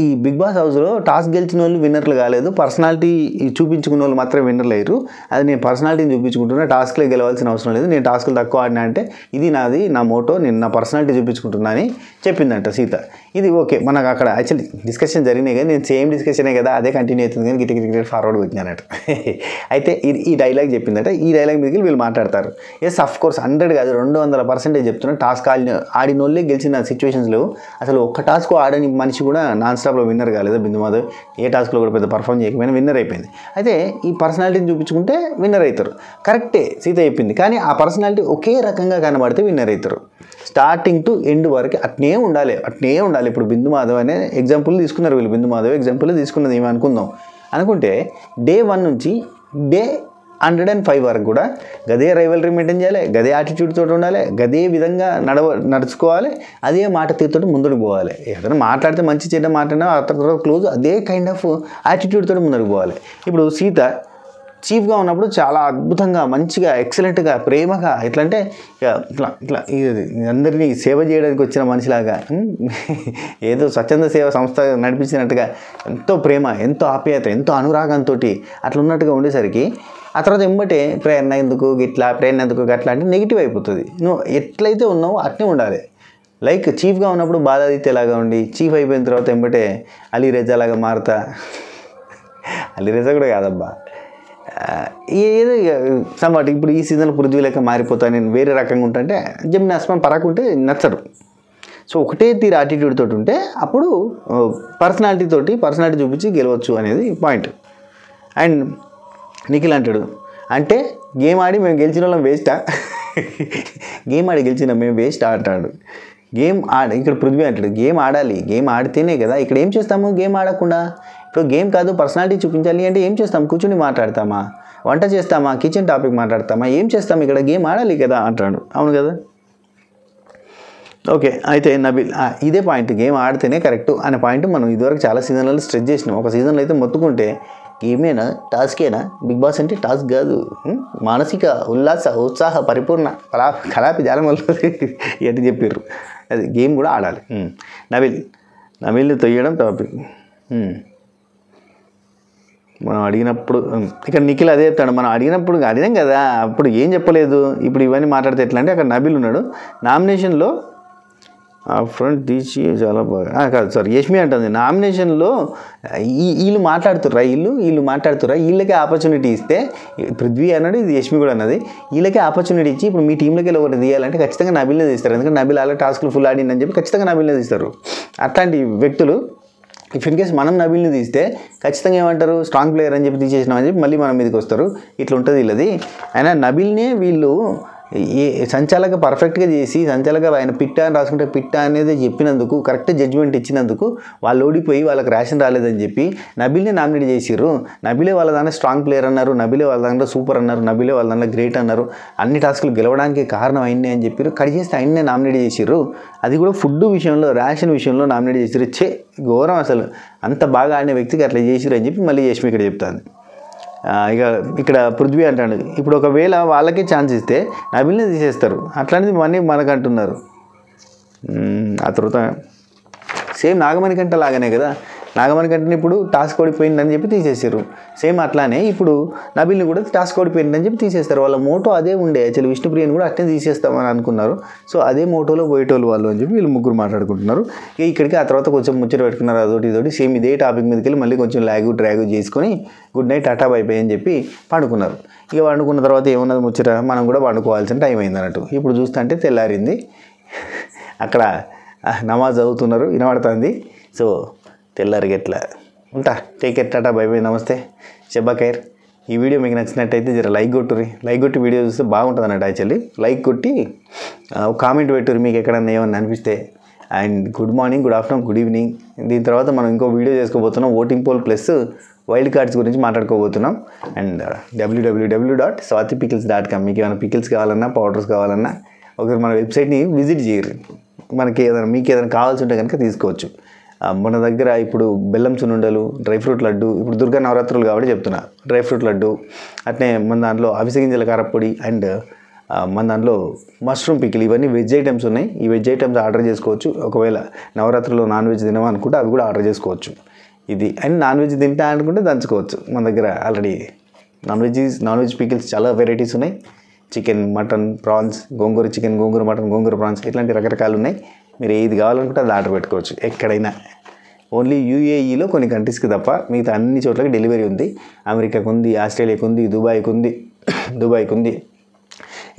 ఈ బిగ్ బాస్ హౌస్లో టాస్క్ గెలిచిన వాళ్ళు విన్నర్లు కాలేదు, పర్సనాలిటీ చూపించుకున్న వాళ్ళు మాత్రమే విన్నర్లు అయ్యారు. అది నేను పర్సనాలిటీని చూపించుకుంటున్నా, టాస్క్లో గెలవాల్సిన అవసరం లేదు, నేను టాస్క్లు తక్కువ ఆడినా అంటే ఇది నా మోటో, నేను నా పర్సనాలిటీ చూపించుకుంటున్నా అని చెప్పిందంట సీత. ఇది ఓకే, మనకు అక్కడ యాక్చువల్లీ డిస్కషన్ జరిగినాయి కానీ నేను సేమ్ డిస్కషనే కదా, అదే కంటిన్యూ అవుతుంది కానీ గిట్ ఫార్వర్డ్ వచ్చినానట. అయితే ఈ డైలాగ్ చెప్పిందట, ఈ డైలాగ్ మీదకి వీళ్ళు మాట్లాడతారు. ఎస్ అఫ్ కోర్స్ 100 కాదు 200% చెప్తున్నా, టాస్క్ ఆడిన వాళ్ళే గెలిచిన సిచ్యువేషన్స్ లేవు. అసలు ఒక్క టాస్క్ ఆడని మనిషి కూడా నాన్ స్టాప్లో విన్నర్ కాలేదు. బిందు మాధవ్ ఏ టాస్క్లో కూడా పెద్ద పర్ఫామ్ చేయకపోయినా విన్నర్ అయిపోయింది. అయితే ఈ పర్సనాలిటీని చూపించుకుంటే విన్నర్ అవుతారు, కరెక్టే సీత చెప్పింది. కానీ ఆ పర్సనాలిటీ ఒకే రకంగా కనబడితే విన్నర్ అవుతారు. స్టార్టింగ్ టు ఎండ్ వరకు అట్నే ఉండాలి. ఇప్పుడు బిందు మాధవ్ అనే ఎగ్జాంపుల్ తీసుకున్నారు వీళ్ళు, బిందు మాధవ్ ఎగ్జాంపుల్ తీసుకున్నది ఏమి అనుకుంటే డే 1 నుంచి డే 105 వరకు కూడా గదే రైవలరీ మెయింటైన్ చేయాలి, గదే యాటిట్యూడ్ తోటి ఉండాలి, గదే విధంగా నడుచుకోవాలి, అదే మాట తీరుతో ముందుకు పోవాలి. ఏదైనా మాట్లాడితే మంచి చెడ్డ మాట్లాడినా ఆ తర్వాత క్లోజ్ అదే కైండ్ ఆఫ్ యాటిట్యూడ్ తోటి ముందుకు పోవాలి. ఇప్పుడు సీత చీఫ్గా ఉన్నప్పుడు చాలా అద్భుతంగా మంచిగా ఎక్సలెంట్గా ప్రేమగా ఎట్లా అంటే ఇట్లా అందరినీ సేవ చేయడానికి వచ్చిన మనిషిలాగా ఏదో స్వచ్ఛంద సేవ సంస్థ నడిపించినట్టుగా ఎంతో ప్రేమ, ఎంతో ఆప్యాయత, ఎంతో అనురాగంతో అట్లా ఉన్నట్టుగా ఉండేసరికి ఆ తర్వాత ఎంబటే ప్రేరణ ఎందుకు గట్లా అంటే నెగిటివ్ అయిపోతుంది. నువ్వు ఎట్లయితే ఉన్నావో అట్నే ఉండాలి. లైక్ చీఫ్గా ఉన్నప్పుడు బాలాదిత్యలాగా ఉండి, చీఫ్ అయిపోయిన తర్వాత ఎంబటే అలీరేజాలాగా మారుతా, అలీరేజా కూడా కాదబ్బా, ఏదో సమ్వాట్ ఇప్పుడు ఈ సీజన్లో పృథ్వీ లెక్క మారిపోతా, నేను వేరే రకంగా ఉంటాంటే జెమిని అస్మాన్ పరాకు ఉంటే నచ్చరు. సో ఒకటే తీరు యాటిట్యూడ్ తోటి ఉంటే అప్పుడు పర్సనాలిటీ చూపించి గెలవచ్చు అనేది పాయింట్. అండ్ నిఖిల్ అంటాడు, అంటే గేమ్ ఆడి మేము గెలిచిన వాళ్ళం వేస్టా, గేమ్ ఆడి గెలిచిన మేము వేస్టా అంటాడు. ఇక్కడ పృథ్వీ అంటాడు, గేమ్ ఆడాలి, గేమ్ ఆడితేనే కదా. ఇక్కడ ఏం చేస్తాము గేమ్ ఆడకుండా? ఇప్పుడు గేమ్ కాదు పర్సనాలిటీ చూపించాలి అంటే ఏం చేస్తాం? కూర్చుని మాట్లాడతామా, వంట చేస్తామా, కిచెన్ టాపిక్ మాట్లాడతామా, ఏం చేస్తాం? ఇక్కడ గేమ్ ఆడాలి కదా అంటాడు. అవును కదా, ఓకే. అయితే నబీల్ ఇదే పాయింట్, గేమ్ ఆడితేనే కరెక్ట్ అనే పాయింట్ మనం ఇదివరకు చాలా సీజన్లలో స్ట్రెచ్ చేసినాం. ఒక సీజన్లో అయితే మొత్తుకుంటే గేమేనా, టాస్కేనా, బిగ్ బాస్ అంటే టాస్క్ కాదు, మానసిక ఉత్సాహ పరిపూర్ణ కళాపి జాలం వల్ల ఎటు చెప్పారు, అది గేమ్ కూడా ఆడాలి. నబీల్ నబీల్ని తొయ్యడం టాపిక్. మనం అడిగినప్పుడు ఇక్కడ నిఖిల్ అదే చెప్తాడు, మనం అడిగినప్పుడు అడిగాం కదా అప్పుడు ఏం చెప్పలేదు, ఇప్పుడు ఇవన్నీ మాట్లాడితే ఎట్లా అంటే అక్కడ నబీల్ ఉన్నాడు నామినేషన్లో ఫ్రంట్ తీసి చాలా బాగా కాదు సారీ యష్మి అంటుంది నామినేషన్లో వీళ్ళు మాట్లాడుతుర్రా వీళ్ళకే ఆపర్చునిటీ ఇస్తే పృథ్వీ అన్నాడు, ఇది యష్మి కూడా అన్నది, వీళ్ళకే ఆపర్చునిటీ ఇచ్చి ఇప్పుడు మీ టీంలోకి వెళ్ళి ఒకటి తీయాలంటే ఖచ్చితంగా నబీల్నే తీస్తారు, ఎందుకంటే నబీల్ అలా టాస్క్లు ఫుల్ ఆడిందని చెప్పి ఖచ్చితంగా నబీల్నే తీస్తారు. అట్లాంటి వ్యక్తులు ఇఫ్ ఇన్ కేస్ మనం నబీల్ని తీస్తే ఖచ్చితంగా ఏమంటారు స్ట్రాంగ్ ప్లేయర్ అని చెప్పి తీసేసినామని చెప్పి మళ్ళీ మన మీదకి వస్తారు. ఇట్లా ఉంటుంది వీళ్ళది. అయినా నబీల్నే వీళ్ళు సంచాలక పర్ఫెక్ట్గా చేసి సంచాలక ఆయన పిట్ట అని రాసుకుంటే పిట్ట అనేది చెప్పినందుకు కరెక్ట్ జడ్జిమెంట్ ఇచ్చినందుకు వాళ్ళు ఓడిపోయి వాళ్ళకి రేషన్ రాలేదని చెప్పి నబీల్నే నామినేట్ చేసిర్రు. నబీలే వాళ్ళ దాంట్లో స్ట్రాంగ్ ప్లేయర్ అన్నారు, నబీలే వాళ్ళ దాంట్లో సూపర్ అన్నారు, నబీలే వాళ్ళ దాంట్లో గ్రేట్ అన్నారు, అన్ని టాస్కులు గెలవడానికి కారణం ఆయన్నే అని చెప్పారు. కడి చేస్తే ఆయన్నే నామినేట్ చేసిర్రు. అది కూడా ఫుడ్ విషయంలో రేషన్ విషయంలో నామినేట్ చేసిర్రు. ఘోరం అసలు, అంత బాగా ఆడిన వ్యక్తికి అట్లా చేసిర్రు అని చెప్పి మళ్ళీ యష్మి ఇక్కడ చెప్తాను. ఇక ఇక్కడ పృథ్వీ అంటాడు ఇప్పుడు ఒకవేళ వాళ్ళకే ఛాన్స్ ఇస్తే నబీల్నే తీసేస్తారు, అట్లాంటిది మనకు అంటున్నారు. ఆ తర్వాత సేమ్ నాగమణికంట లాగానే కదా, నాగమణికంటని ఇప్పుడు టాస్క్ ఓడిపోయిందని చెప్పి తీసేసారు. సేమ్ అట్లానే ఇప్పుడు నబీల్ని కూడా టాస్క్ ఓడిపోయిందని చెప్పి తీసేస్తారు. వాళ్ళ మోటో అదే ఉండే, యాక్చువల్లీ విష్ణుప్రియని కూడా అట్నే తీసేస్తామని అనుకున్నారు. సో అదే మోటోలో పోయేటోళ్ళు వాళ్ళు అని చెప్పి వీళ్ళు ముగ్గురు మాట్లాడుకుంటున్నారు. ఇక్కడికి ఆ తర్వాత కొంచెం ముచ్చట పెట్టుకున్నారు అదొకటి ఇదోటి, సేమ్ ఇదే టాపిక్ మీదకి వెళ్ళి మళ్ళీ కొంచెం డ్రాగ్ చేసుకొని good night Tata bye by అని చెప్పి పండుకున్నారు. ఇక పండుకున్న తర్వాత ఏమన్నది ముచ్చట, మనం కూడా పండుకోవాల్సిన టైం అయింది అన్నట్టు. ఇప్పుడు చూస్తుంటే తెల్లారింది, అక్కడ నమాజ్ చదువుతున్నారు వినబడుతుంది. సో తెల్లారికి ఎట్లా ఉంటా, take care, tata bye bye, namaste, షబ్బా ఖైర్. ఈ వీడియో మీకు నచ్చినట్టయితే జర లైక్ కొట్టుర్రి, లైక్ కొట్టి వీడియో చూస్తే బాగుంటుంది అన్నట్టు. యాక్చువల్లీ లైక్ కొట్టి కామెంట్ పెట్టుర్రి మీకు ఎక్కడన్నా ఏమన్నా అనిపిస్తే. And good morning, good afternoon, good evening. దీని తర్వాత మనం ఇంకో వీడియో చేసుకోబోతున్నాం, voting poll plus wild cards గురించి మాట్లాడుకోబోతున్నాం. And www.swatipickles.com. మీకు ఏమైనా పికిల్స్ కావాలన్నా పౌడర్స్ కావాలన్నా ఒకసారి మన వెబ్సైట్ని విజిట్ చేయరు, మీకు ఏదైనా కావాల్సి ఉంటే కనుక తీసుకోవచ్చు. మన దగ్గర ఇప్పుడు బెల్లం సున్నుండలు, డ్రై ఫ్రూట్ లడ్డు, ఇప్పుడు దుర్గా నవరాత్రులు కాబట్టి చెప్తున్నా, డ్రై ఫ్రూట్ లడ్డు, అట్నే మన దాంట్లో అవిసె గింజల కారప్పొడి అండ్ మన దాంట్లో మష్రూమ్ పికిల్, ఇవన్నీ వెజ్ ఐటమ్స్ ఉన్నాయి. ఈ వెజ్ ఐటమ్స్ ఆర్డర్ చేసుకోవచ్చు. ఒకవేళ నవరాత్రుల్లో నాన్ వెజ్ తినమనుకుంటే అవి కూడా ఆర్డర్ చేసుకోవచ్చు. ఇది అండ్ నాన్ వెజ్ తింటా అనుకుంటే దంచుకోవచ్చు. మన దగ్గర ఆల్రెడీ నాన్ వెజ్ పికిల్స్ చాలా వెరైటీస్ ఉన్నాయి. చికెన్, మటన్, ప్రాన్స్, గోంగూర చికెన్, గోంగూర మటన్, గోంగూర ప్రాన్స్, ఇట్లాంటి రకరకాలు ఉన్నాయి. మీరు ఏది కావాలనుకుంటే అది ఆర్డర్ పెట్టుకోవచ్చు ఎక్కడైనా. ఓన్లీ యూఏఈలో కొన్ని కంట్రీస్కి తప్ప మిగతా అన్ని చోట్లకి డెలివరీ ఉంది. అమెరికాకు ఉంది, ఆస్ట్రేలియాకు ఉంది, దుబాయ్కి ఉంది.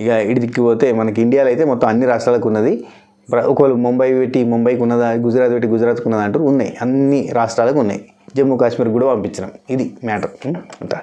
ఇక ఇటు దిక్కిపోతే మనకి ఇండియాలో అయితే మొత్తం అన్ని రాష్ట్రాలకు ఉన్నది. ఒకవేళ ముంబైకి ఉన్నదా, గుజరాత్కి ఉన్నదా అంటారు, ఉన్నాయి, అన్ని రాష్ట్రాలకు ఉన్నాయి. జమ్మూ కాశ్మీర్కి కూడా పంపించినాం. ఇది మ్యాటర్ అంతా.